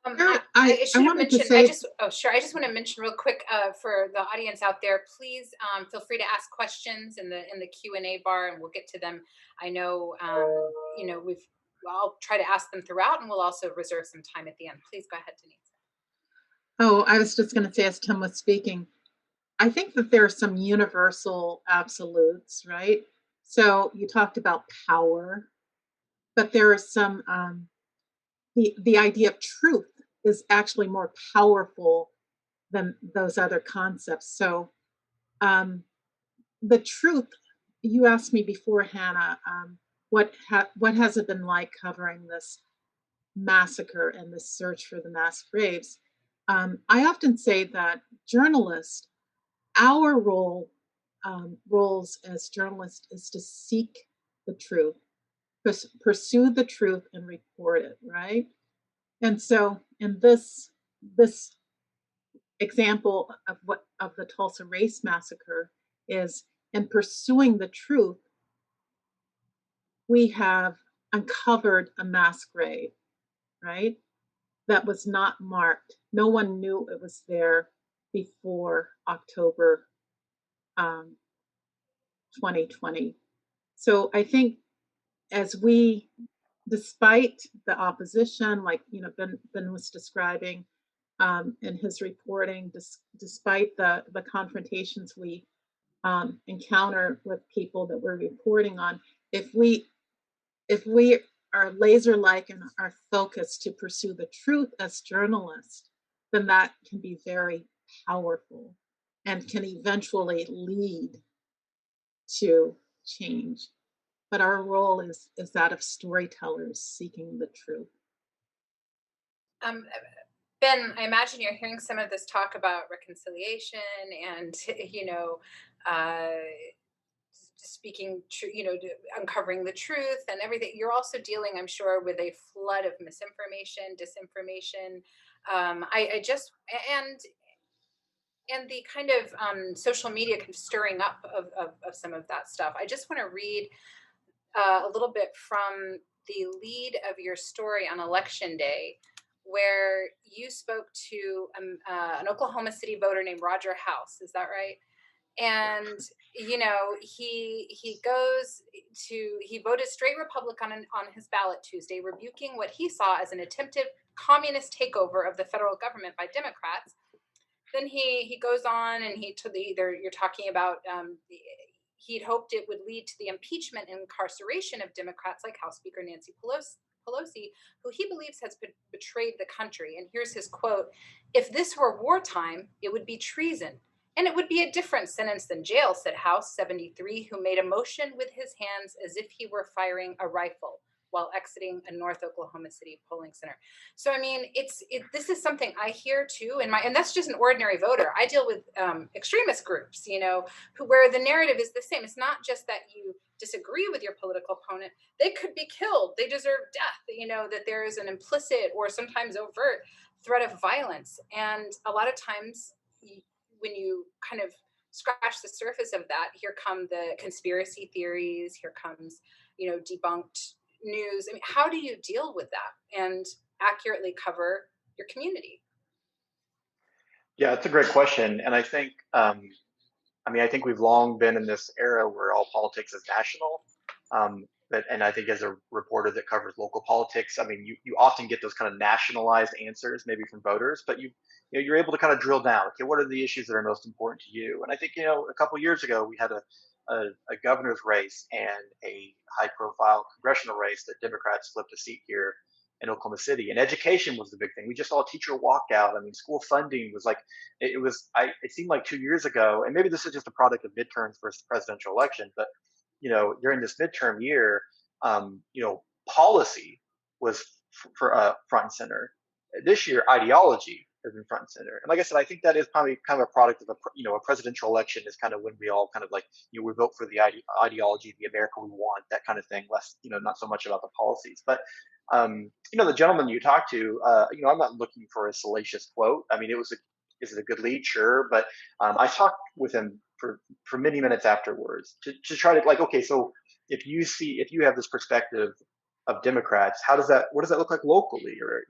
I I should have wanted to mentioned. I say, just oh sure. I just want to mention real quick for the audience out there. Please feel free to ask questions in the Q&A bar, and we'll get to them. I know we've. I'll try to ask them throughout, and we'll also reserve some time at the end. Please go ahead, Denise. oh, I was just going to say, as Tim was speaking, I think that there are some universal absolutes, right? So you talked about power, but there are some, the idea of truth is actually more powerful than those other concepts. So um, the truth, you asked me before, Hannah, what has it been like covering this massacre and this search for the mass graves? I often say that journalists, our roles as journalists is to seek the truth, pursue the truth, and report it, right? And so, in this example of what of the Tulsa race massacre is, in pursuing the truth, we have uncovered a mass grave, right? That was not marked. No one knew it was there before October 2020. So I think as we, despite the opposition, like Ben was describing in his reporting, despite the confrontations we encounter with people that we're reporting on, if we are laser like and are focused to pursue the truth as journalists, then that can be very powerful and can eventually lead to change. But our role is that of storytellers seeking the truth. Um, Ben, I imagine you're hearing some of this talk about reconciliation and uh, speaking, uncovering the truth and everything. You're also dealing, I'm sure, with a flood of misinformation, disinformation. I just and the kind of social media kind of stirring up of some of that stuff. I just want to read a little bit from the lead of your story on election day, where you spoke to an Oklahoma City voter named Roger House. Is that right? And he voted straight Republican on his ballot Tuesday, rebuking what he saw as an attempted communist takeover of the federal government by Democrats. Then he goes on and you're talking about he'd hoped it would lead to the impeachment and incarceration of Democrats like House Speaker Nancy Pelosi, who he believes has betrayed the country. And here's his quote: "If this were wartime, it would be treason. And it would be a different sentence than jail," said House 73, who made a motion with his hands as if he were firing a rifle while exiting a North Oklahoma City polling center. So I mean, this is something I hear too, and that's just an ordinary voter. I deal with extremist groups, where the narrative is the same. It's not just that you disagree with your political opponent; they could be killed. They deserve death. That there is an implicit or sometimes overt threat of violence, and a lot of times, when you kind of scratch the surface of that, here come the conspiracy theories. Here comes, debunked news. I mean, how do you deal with that and accurately cover your community? Yeah, it's a great question, and I think I think we've long been in this era where all politics is national. And I think as a reporter that covers local politics, I mean, you often get those kind of nationalized answers, maybe from voters, but you're able to kind of drill down. Okay, what are the issues that are most important to you? And I think a couple of years ago we had a governor's race and a high-profile congressional race that Democrats flipped a seat here in Oklahoma City. And education was the big thing. We just saw a teacher walkout. I mean, school funding was like it was. It seemed like 2 years ago, and maybe this is just a product of midterms versus presidential election, but during this midterm year, policy was for front and center. This year, ideology has been front and center. And like I said, I think that is probably kind of a product of a presidential election is kind of when we all kind of like, we vote for the ideology, the America we want, that kind of thing, less, not so much about the policies. But, the gentleman you talked to, I'm not looking for a salacious quote. I mean, is it a good lead? Sure. But I talked with him for many minutes afterwards to try to like, okay, so if you have this perspective Democrats, what does that look like locally, or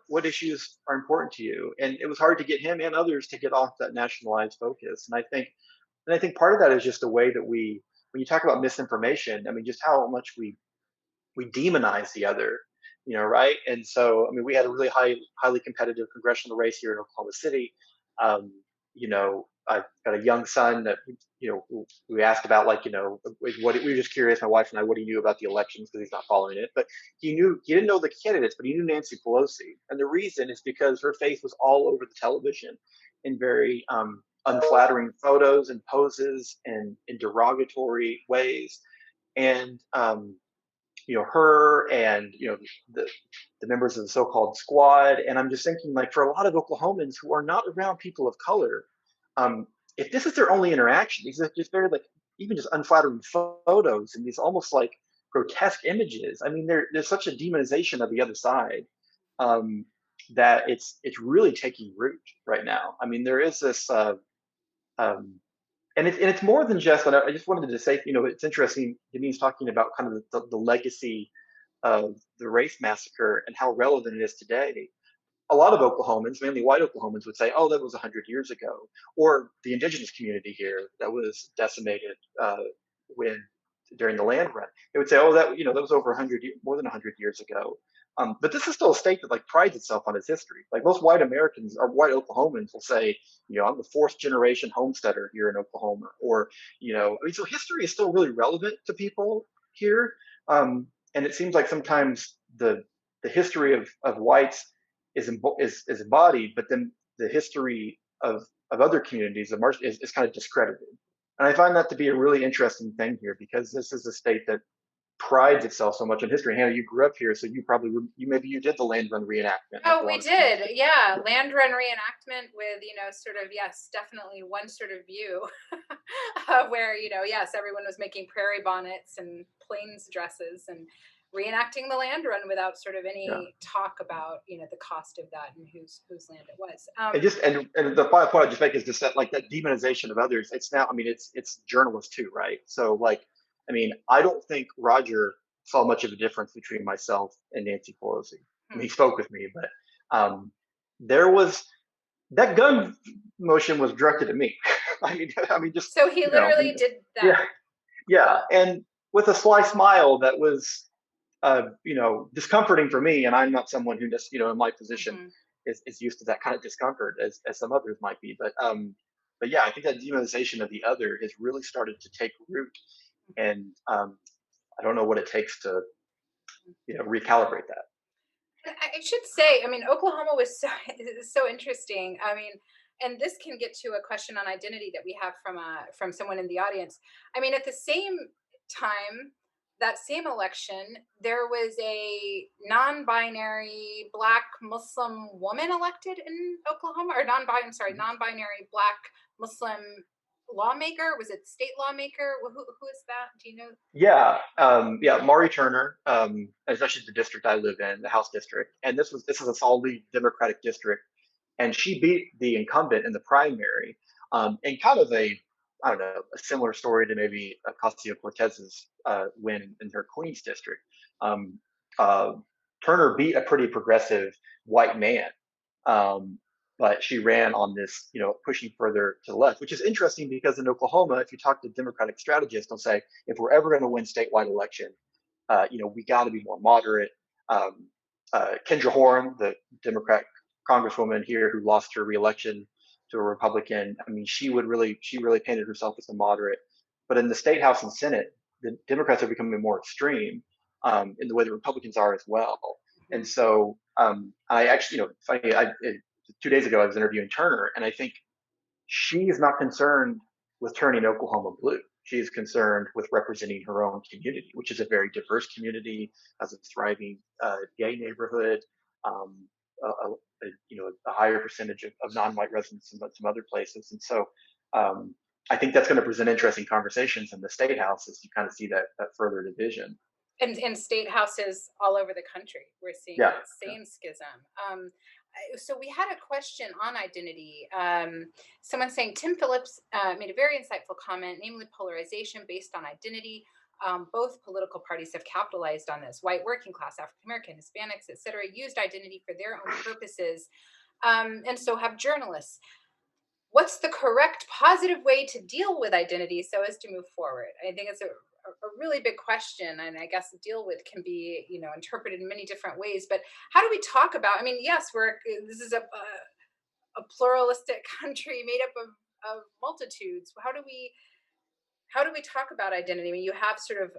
what issues are important to you? And it was hard to get him and others to get off that nationalized focus. And I think part of that is just the way that when you talk about misinformation, I mean, just how much we demonize the other, right? And so, I mean, we had a really highly competitive congressional race here in Oklahoma City. I've got a young son that, we asked about, like, what we were just curious, my wife and I, what he knew about the elections because he's not following it. But he didn't know the candidates, but he knew Nancy Pelosi. And the reason is because her face was all over the television in very unflattering photos and poses and in derogatory ways. And her and the the members of the so-called squad. And I'm just thinking, like, for a lot of Oklahomans who are not around people of color, um, if this is their only interaction, these are just very, like, even just unflattering photos and these almost like grotesque images. I mean, there's such a demonization of the other side, um, that it's really taking root right now. I mean, there is this. Um, and it's more than just. And I just wanted to say, it's interesting. Deneen's talking about kind of the legacy of the race massacre and how relevant it is today. A lot of Oklahomans, mainly white Oklahomans, would say, "Oh, that was 100 years ago," or the indigenous community here that was decimated when during the land run. They would say, "Oh, that was over 100, more than 100 years ago." But this is still a state that, like, prides itself on its history. Like, most white Americans or white Oklahomans will say, "I'm the fourth generation homesteader here in Oklahoma," or I mean, so history is still really relevant to people here. And it seems like sometimes the history of whites is embodied, but then the history of other communities is kind of discredited. And I find that to be a really interesting thing here, because this is a state that prides itself so much on history. Hannah, you grew up here, so maybe you did the land run reenactment. Like, Oh, we did. Yeah. Land run reenactment with, sort of, yes, definitely one sort of view where, yes, everyone was making prairie bonnets and plains dresses and reenacting the land run without sort of Yeah. any talk about, the cost of that and whose land it was. And the final point I just make is just that, like, that demonization of others. It's now, I mean, it's journalists too, right? So, like, I mean, I don't think Roger saw much of a difference between myself and Nancy Pelosi. I mean, he spoke with me, but there was that gun motion was directed at me. I mean, just, So he literally did yeah, that. yeah, and with a sly smile that was discomforting for me. And I'm not someone who just, in my position, Mhm. is used to that kind of discomfort as some others might be. But yeah, I think that demonization of the other has really started to take root. And I don't know what it takes to, recalibrate that. I should say, I mean, Oklahoma was so is so interesting. I mean, and this can get to a question on identity that we have from someone in the audience. I mean, at the same time, that same election, there was a non-binary Black Muslim woman elected in Oklahoma, or I'm sorry, non-binary Black Muslim lawmaker. Was it state lawmaker? Who is that? Do you know? Yeah, yeah. Maury Turner, is actually the district I live in, the House district, and this is a solidly Democratic district, and she beat the incumbent in the primary, in kind of I don't know, a similar story to maybe Ocasio Cortez's win in her Queens district. Um, uh, Turner beat a pretty progressive white man, um, but she ran on this, pushing further to the left, which is interesting because in Oklahoma, if you talk to Democratic strategists, they'll say, if we're ever going to win statewide election, we got to be more moderate. Um, Kendra Horn, the Democrat congresswoman here who lost her reelection to a Republican, I mean, she really painted herself as a moderate. But in the state house and Senate, the Democrats are becoming more extreme, in the way the Republicans are as well. And Mhm. so, I actually, funny, 2 days ago I was interviewing Turner, and I think she is not concerned with turning Oklahoma blue. She is concerned with representing her own community, which is a very diverse community, has a thriving gay neighborhood, um, a higher percentage of non-white residents than some other places. And so, I think that's going to present interesting conversations in the state house as you kind of see that further division. And state houses all over the country, we're seeing Yeah, that yeah. same schism. So we had a question on identity. Someone saying Tim Phillips made a very insightful comment, namely polarization based on identity. both political parties have capitalized on this. White working class, African American, Hispanics, et cetera, used identity for their own purposes. And so have journalists. What's the correct positive way to deal with identity so as to move forward? I think it's a really big question, and I guess deal with can be, interpreted in many different ways. But how do we talk about? I mean, yes, this is a pluralistic country made up of multitudes. How do we talk about identity? I mean, you have sort of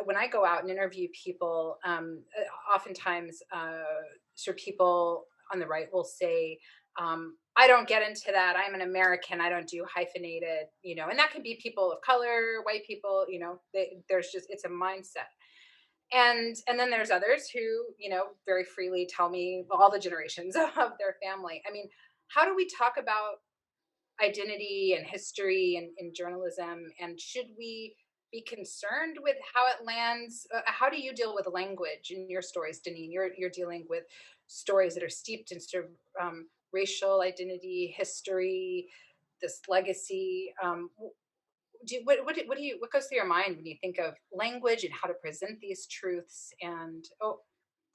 when I go out and interview people, oftentimes sort of people on the right will say, I don't get into that. I'm an American. I don't do hyphenated, and that can be people of color, white people. There's just it's a mindset. And then there's others who, very freely tell me all the generations of their family. I mean, how do we talk about identity and history and in journalism, and should we be concerned with how it lands? How do you deal with language in your stories, DeNeen? You're dealing with stories that are steeped in sort of racial identity, history, this legacy. What goes through your mind when you think of language and how to present these truths? And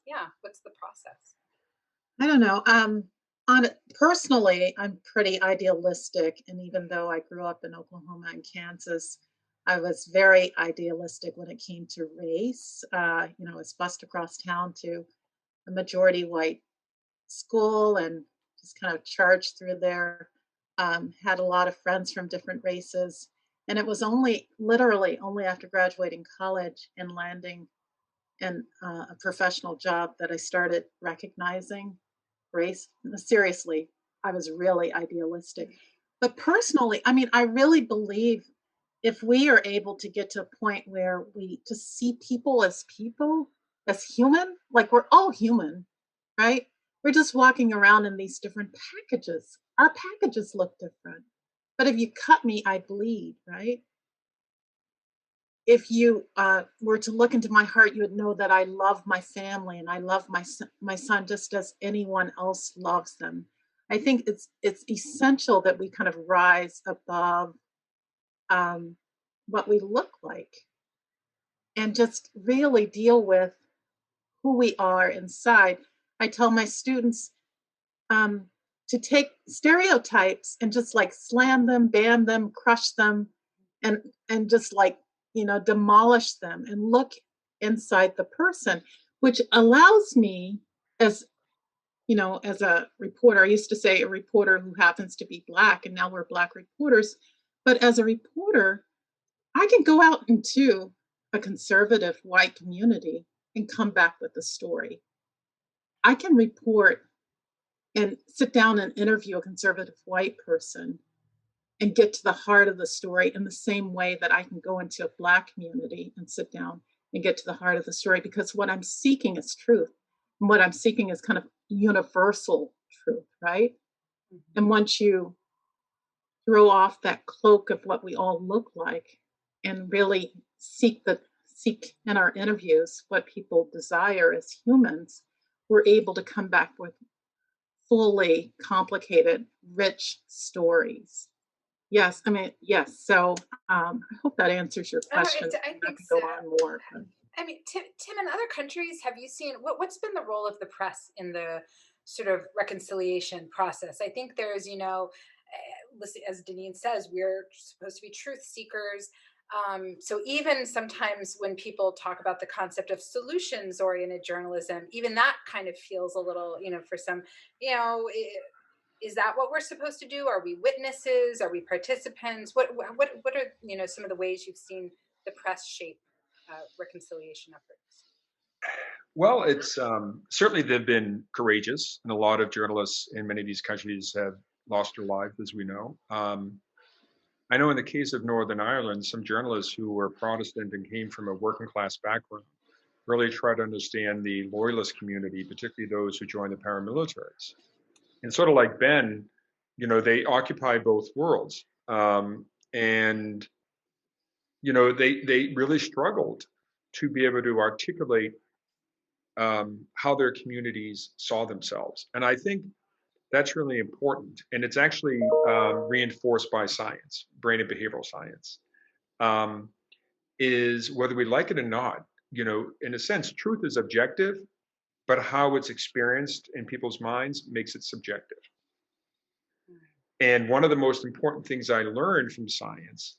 yeah, what's the process? I don't know. Personally, I'm pretty idealistic, and even though I grew up in Oklahoma and Kansas, I was very idealistic when it came to race. I was bused across town to a majority white school and just kind of charged through there. Had a lot of friends from different races, and it was literally only after graduating college and landing in a professional job that I started recognizing race. Seriously, I was really idealistic. But personally, I mean, I really believe if we are able to get to a point where we just see people, as human, like we're all human, right? We're just walking around in these different packages. Our packages look different. But if you cut me, I bleed, right? If you were to look into my heart, you would know that I love my family and I love my son just as anyone else loves them. I think it's essential that we kind of rise above um, what we look like and just really deal with who we are inside. I tell my students um, to take stereotypes and just like slam them, ban them, crush them, and just like demolish them and look inside the person, which allows me as as a reporter. I used to say a reporter who happens to be Black, and now we're Black reporters. But as a reporter, I can go out into a conservative white community and come back with a story. I can report and sit down and interview a conservative white person and get to the heart of the story in the same way that I can go into a Black community and sit down and get to the heart of the story, because what I'm seeking is truth. And what I'm seeking is kind of universal truth, right? Mm-hmm. And once you throw off that cloak of what we all look like and really seek in our interviews what people desire as humans, we're able to come back with fully complicated, rich stories. Yes, I mean, yes. So I hope that answers your question. I think could so. go on more. But. I mean, Tim, in other countries, have you seen what's been the role of the press in the sort of reconciliation process? I think there's, as DeNeen says, we're supposed to be truth seekers. So even sometimes when people talk about the concept of solutions-oriented journalism, even that kind of feels a little, for some, is that what we're supposed to do? Are we witnesses? Are we participants? What are some of the ways you've seen the press shape reconciliation efforts? Well, it's certainly they've been courageous, and a lot of journalists in many of these countries have lost their lives, as we know. I know in the case of Northern Ireland, some journalists who were Protestant and came from a working class background really tried to understand the loyalist community, particularly those who joined the paramilitaries. And sort of like Ben, they occupy both worlds. And they really struggled to be able to articulate how their communities saw themselves. And I think that's really important. And it's actually reinforced by science, brain and behavioral science. is whether we like it or not, in a sense, truth is objective, but how it's experienced in people's minds makes it subjective. And one of the most important things I learned from science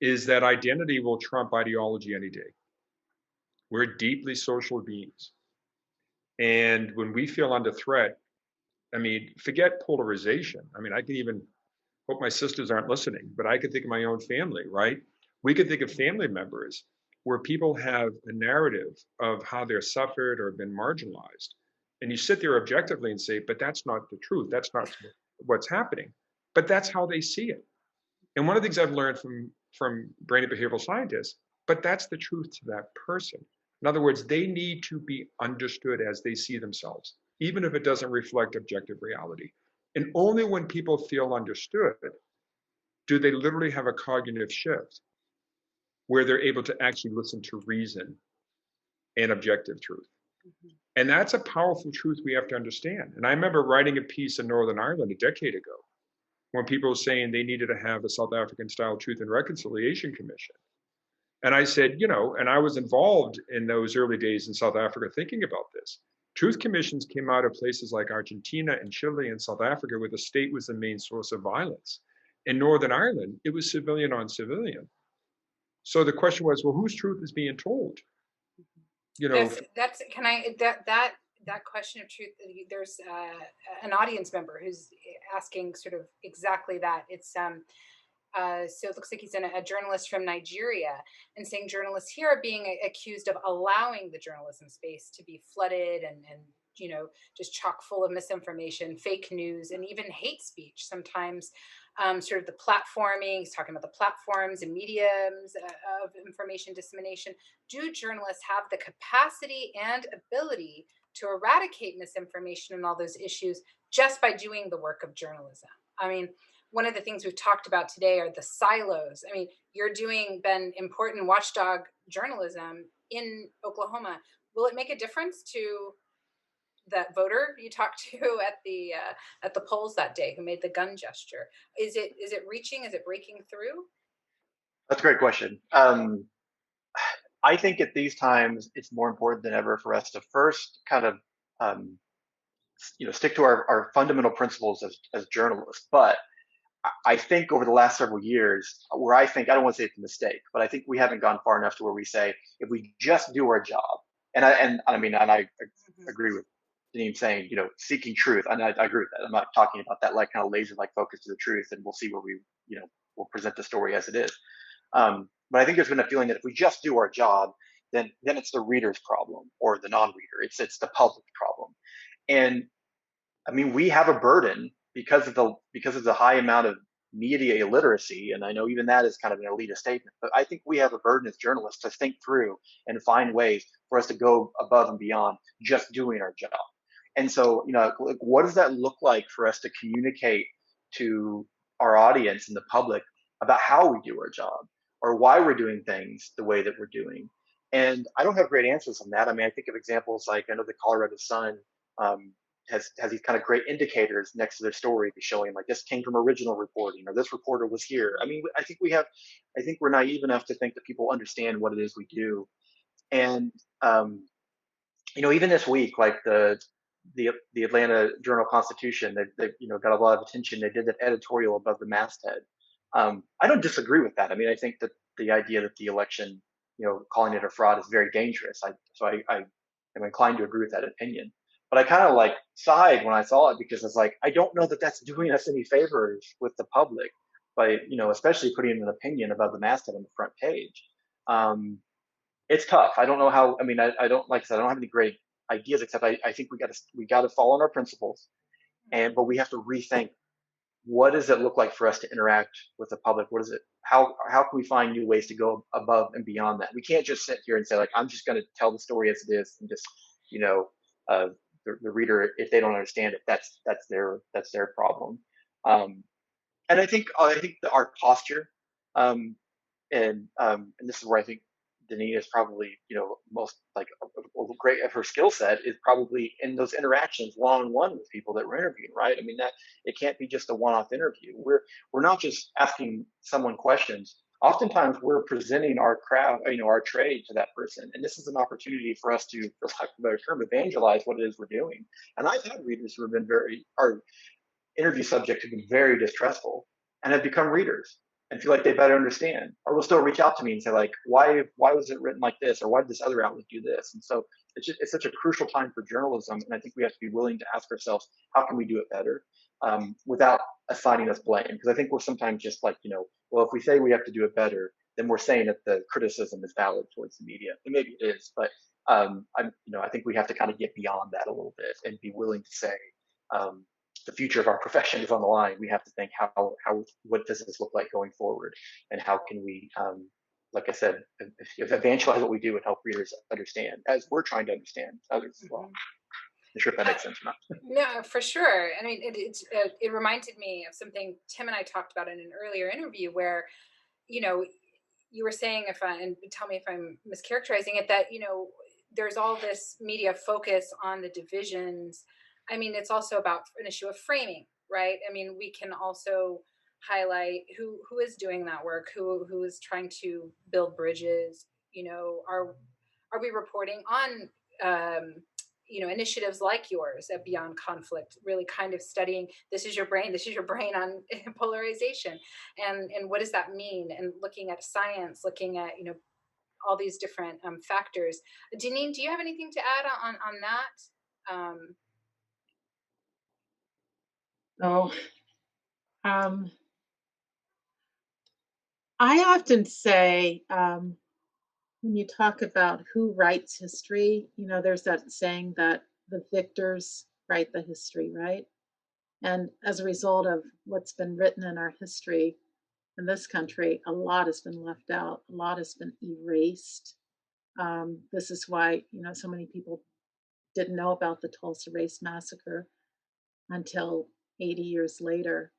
is that identity will trump ideology any day. We're deeply social beings. And when we feel under threat, I mean, forget polarization. I mean, I can even hope my sisters aren't listening, but I could think of my own family, right? We could think of family members where people have a narrative of how they're suffered or been marginalized. And you sit there objectively and say, but that's not the truth. That's not what's happening. But that's how they see it. And one of the things I've learned from brain and behavioral scientists, but that's the truth to that person. In other words, they need to be understood as they see themselves, even if it doesn't reflect objective reality. And only when people feel understood do they literally have a cognitive shift where they're able to actually listen to reason and objective truth. And that's a powerful truth we have to understand. And I remember writing a piece in Northern Ireland a decade ago when people were saying they needed to have a South African style Truth and Reconciliation Commission. And I said, and I was involved in those early days in South Africa thinking about this. Truth commissions came out of places like Argentina and Chile and South Africa, where the state was the main source of violence. In Northern Ireland, it was civilian on civilian. So the question was, well, whose truth is being told? That's can I that question of truth. There's an audience member who's asking sort of exactly that. It's so it looks like he's a journalist from Nigeria, and saying journalists here are being accused of allowing the journalism space to be flooded and just chock full of misinformation, fake news, and even hate speech. Sometimes, sort of the platforming. He's talking about the platforms and mediums of information dissemination. Do journalists have the capacity and ability to eradicate misinformation and all those issues just by doing the work of journalism? I mean, one of the things we've talked about today are the silos. I mean, you're doing, Ben, important watchdog journalism in Oklahoma. Will it make a difference to that voter you talked to at the polls that day who made the gun gesture? Is it reaching? Is it breaking through? That's a great question. I think at these times it's more important than ever for us to first kind of um, stick to our fundamental principles as journalists. But I think over the last several years, where I think, I don't want to say it's a mistake, but I think we haven't gone far enough to where we say, if we just do our job, and I agree with DeNeen saying, seeking truth, and I agree with that. I'm not talking about that like kind of laser-like focus to the truth, and we'll see where we'll present the story as it is. But I think there's been a feeling that if we just do our job, then it's the reader's problem or the non-reader. It's the public's problem. And I mean, we have a burden because of the high amount of media illiteracy, and I know even that is kind of an elitist statement, but I think we have a burden as journalists to think through and find ways for us to go above and beyond just doing our job. And so, what does that look like for us to communicate to our audience and the public about how we do our job or why we're doing things the way that we're doing? And I don't have great answers on that. I mean, I think of examples like, I know the Colorado Sun has these kind of great indicators next to their story showing like this came from original reporting or this reporter was here. I mean, I think we're naive enough to think that people understand what it is we do. And even this week, like the Atlanta Journal-Constitution, they got a lot of attention. They did an editorial above the masthead. I don't disagree with that. I mean, I think that the idea that the election, calling it a fraud is very dangerous. So I am inclined to agree with that opinion. But I kind of like sighed when I saw it because it's like, I don't know that that's doing us any favors with the public by, especially putting an opinion above the masthead on the front page. It's tough. I don't know how, I mean, I don't, like I said, I don't have any great ideas, except I think we got to follow on our principles, but we have to rethink what does it look like for us to interact with the public? What is it? How can we find new ways to go above and beyond that? We can't just sit here and say like, I'm just going to tell the story as it is and just, the reader, if they don't understand it, that's their problem. And I think our posture, and this is where I think DeNeen is probably most like great at her skill set is probably in those interactions one-on-one with people that we're interviewing, right? I mean, that it can't be just a one-off interview. We're not just asking someone questions. oftentimes we're presenting our craft, our trade to that person. And this is an opportunity for us to, for lack of a better term, evangelize what it is we're doing. And I've had readers who have been our interview subjects have been very distrustful and have become readers and feel like they better understand, or will still reach out to me and say like, why was it written like this? Or why did this other outlet do this? And so it's such a crucial time for journalism. And I think we have to be willing to ask ourselves, how can we do it better? Without assigning us blame. Because I think we're sometimes just like, well, if we say we have to do it better, then we're saying that the criticism is valid towards the media. And maybe it is, but I think we have to kind of get beyond that a little bit and be willing to say, the future of our profession is on the line. We have to think what does this look like going forward, and how can we, like I said, evangelize what we do and help readers understand as we're trying to understand others as well. I'm sure if that makes sense or not. No, for sure. I mean, it reminded me of something Tim and I talked about in an earlier interview where, you were saying, and tell me if I'm mischaracterizing it, that, there's all this media focus on the divisions. I mean, it's also about an issue of framing, right? I mean, we can also highlight who is doing that work, who is trying to build bridges. Are we reporting on initiatives like yours at Beyond Conflict, really kind of studying this is your brain on polarization, and what does that mean, and looking at science, looking at all these different factors. DeNeen, do you have anything to add on that? Oh, um, I often say, when you talk about who writes history, there's that saying that the victors write the history, right? And as a result of what's been written in our history in this country, a lot has been left out, a lot has been erased. This is why, so many people didn't know about the Tulsa Race Massacre until 80 years later.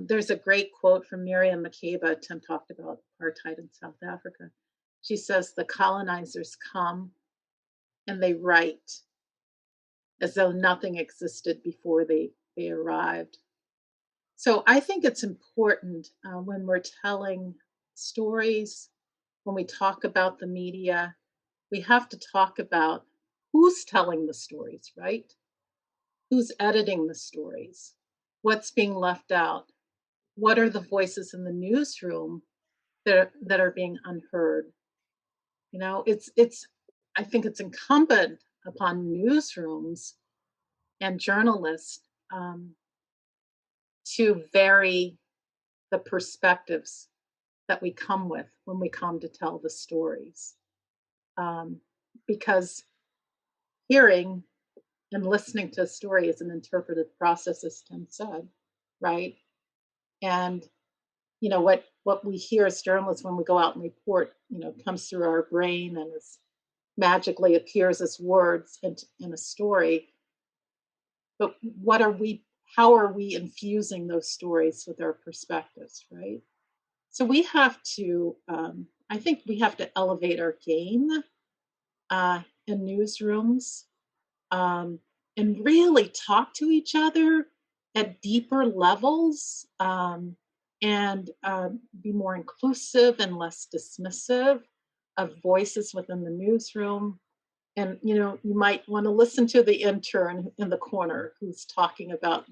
There's a great quote from Miriam Makeba. Tim talked about apartheid in South Africa. She says, the colonizers come and they write as though nothing existed before they arrived. So I think it's important when we're telling stories, when we talk about the media, we have to talk about who's telling the stories, right? Who's editing the stories? What's being left out? What are the voices in the newsroom that are being unheard? It's I think it's incumbent upon newsrooms and journalists to vary the perspectives that we come with when we come to tell the stories. Because hearing and listening to a story is an interpretive process, as Tim said, right? And what we hear as journalists when we go out and report, comes through our brain and is magically appears as words in a story. But how are we infusing those stories with our perspectives, right? So we have to, I think we have to elevate our game in newsrooms, and really talk to each other at deeper levels, and be more inclusive and less dismissive of voices within the newsroom. And you might want to listen to the intern in the corner who's talking about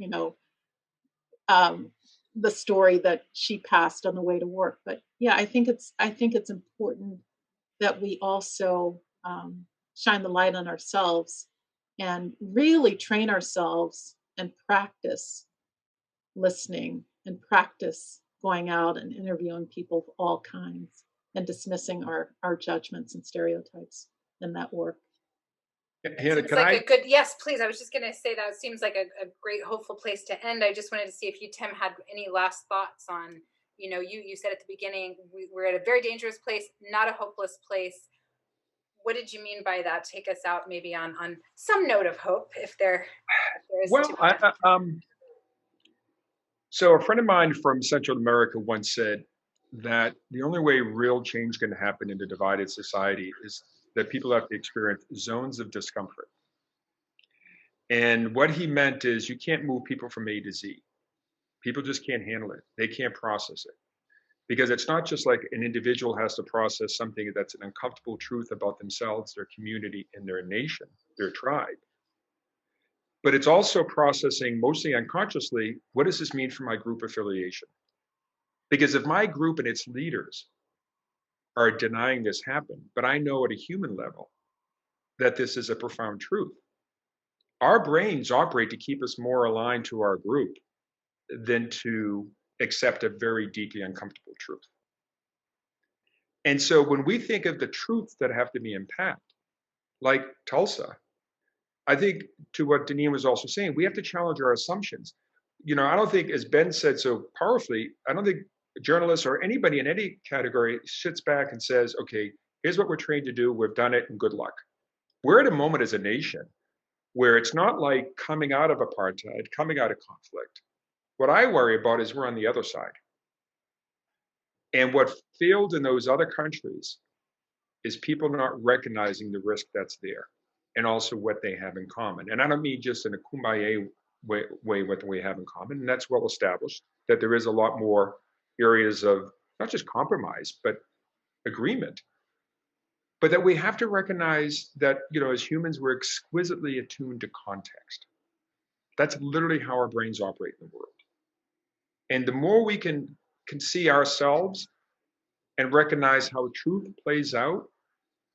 um, the story that she passed on the way to work. But yeah, I think it's important that we also shine the light on ourselves and really train ourselves and practice listening and practice going out and interviewing people of all kinds and dismissing our judgments and stereotypes in that work. Hannah, Seems can like I? a good, yes, please. I was just going to say that seems like a great, hopeful place to end. I just wanted to see if you, Tim, had any last thoughts on, you said at the beginning, we're at a very dangerous place, not a hopeless place. What did you mean by that? Take us out maybe on some note of hope, if there is to Well, be one. so a friend of mine from Central America once said that the only way real change can happen in a divided society is that people have to experience zones of discomfort. And what he meant is you can't move people from A to Z. People just can't handle it. They can't process it. because it's not just like an individual has to process something that's an uncomfortable truth about themselves, their community, and their nation, their tribe. But it's also processing, mostly unconsciously, what does this mean for my group affiliation? Because if my group and its leaders are denying this happen, but I know at a human level that this is a profound truth, our brains operate to keep us more aligned to our group than to accept a very deeply uncomfortable truth. And so when we think of the truths that have to be unpacked, like Tulsa, I think to what DeNeen was also saying, we have to challenge our assumptions. I don't think, as Ben said so powerfully, I don't think journalists or anybody in any category sits back and says, okay, here's what we're trained to do. We've done it and good luck. We're at a moment as a nation where it's not like coming out of apartheid, coming out of conflict. What I worry about is we're on the other side. And what failed in those other countries is people not recognizing the risk that's there and also what they have in common. And I don't mean just in a kumbaya way what we have in common. And that's well established, that there is a lot more areas of not just compromise, but agreement. But that we have to recognize that, as humans, we're exquisitely attuned to context. That's literally how our brains operate in the world. And the more we can see ourselves and recognize how truth plays out,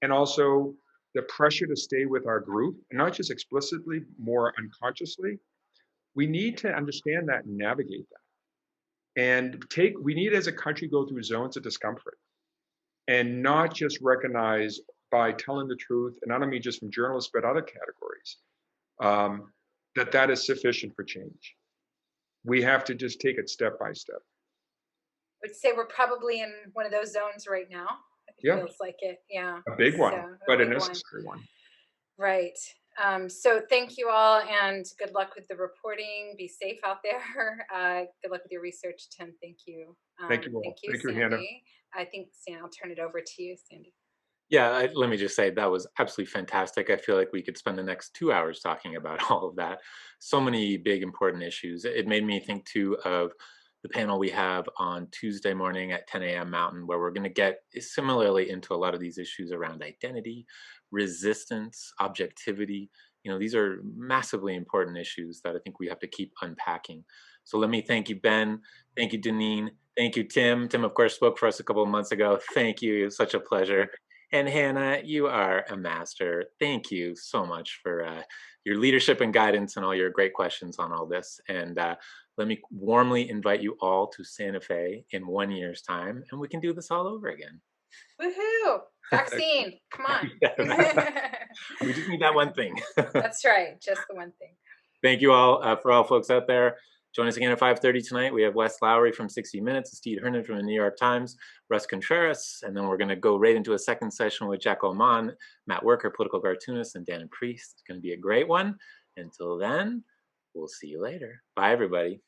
and also the pressure to stay with our group, and not just explicitly, more unconsciously, we need to understand that and navigate that. And we need as a country go through zones of discomfort and not just recognize by telling the truth, and I don't mean just from journalists, but other categories, that is sufficient for change. We have to just take it step by step. I would say we're probably in one of those zones right now. It feels like it. Yeah. A big one, but a necessary one. Right. So thank you all, and good luck with the reporting. Be safe out there. Good luck with your research, Tim. Thank you. Thank you all. Thank you, Thank you, Sandy. Hannah. I think, Sandy, I'll turn it over to you, Sandy. Yeah, let me just say that was absolutely fantastic. I feel like we could spend the next 2 hours talking about all of that. So many big, important issues. It made me think too of the panel we have on Tuesday morning at 10 a.m. Mountain, where we're going to get similarly into a lot of these issues around identity, resistance, objectivity. These are massively important issues that I think we have to keep unpacking. So let me thank you, Ben. Thank you, DeNeen. Thank you, Tim. Tim, of course, spoke for us a couple of months ago. Thank you. It was such a pleasure. And Hannah, you are a master. Thank you so much for your leadership and guidance and all your great questions on all this. And let me warmly invite you all to Santa Fe in 1 year's time, and we can do this all over again. Woohoo! Vaccine, come on. We just need that one thing. That's right, just the one thing. Thank you all for all folks out there. Join us again at 5:30 tonight. We have Wes Lowry from 60 Minutes, Steve Hernan from the New York Times, Russ Contreras, and then we're going to go right into a second session with Jack Oman, Matt Worker, political cartoonist, and Dan Priest. It's going to be a great one. Until then, we'll see you later. Bye, everybody.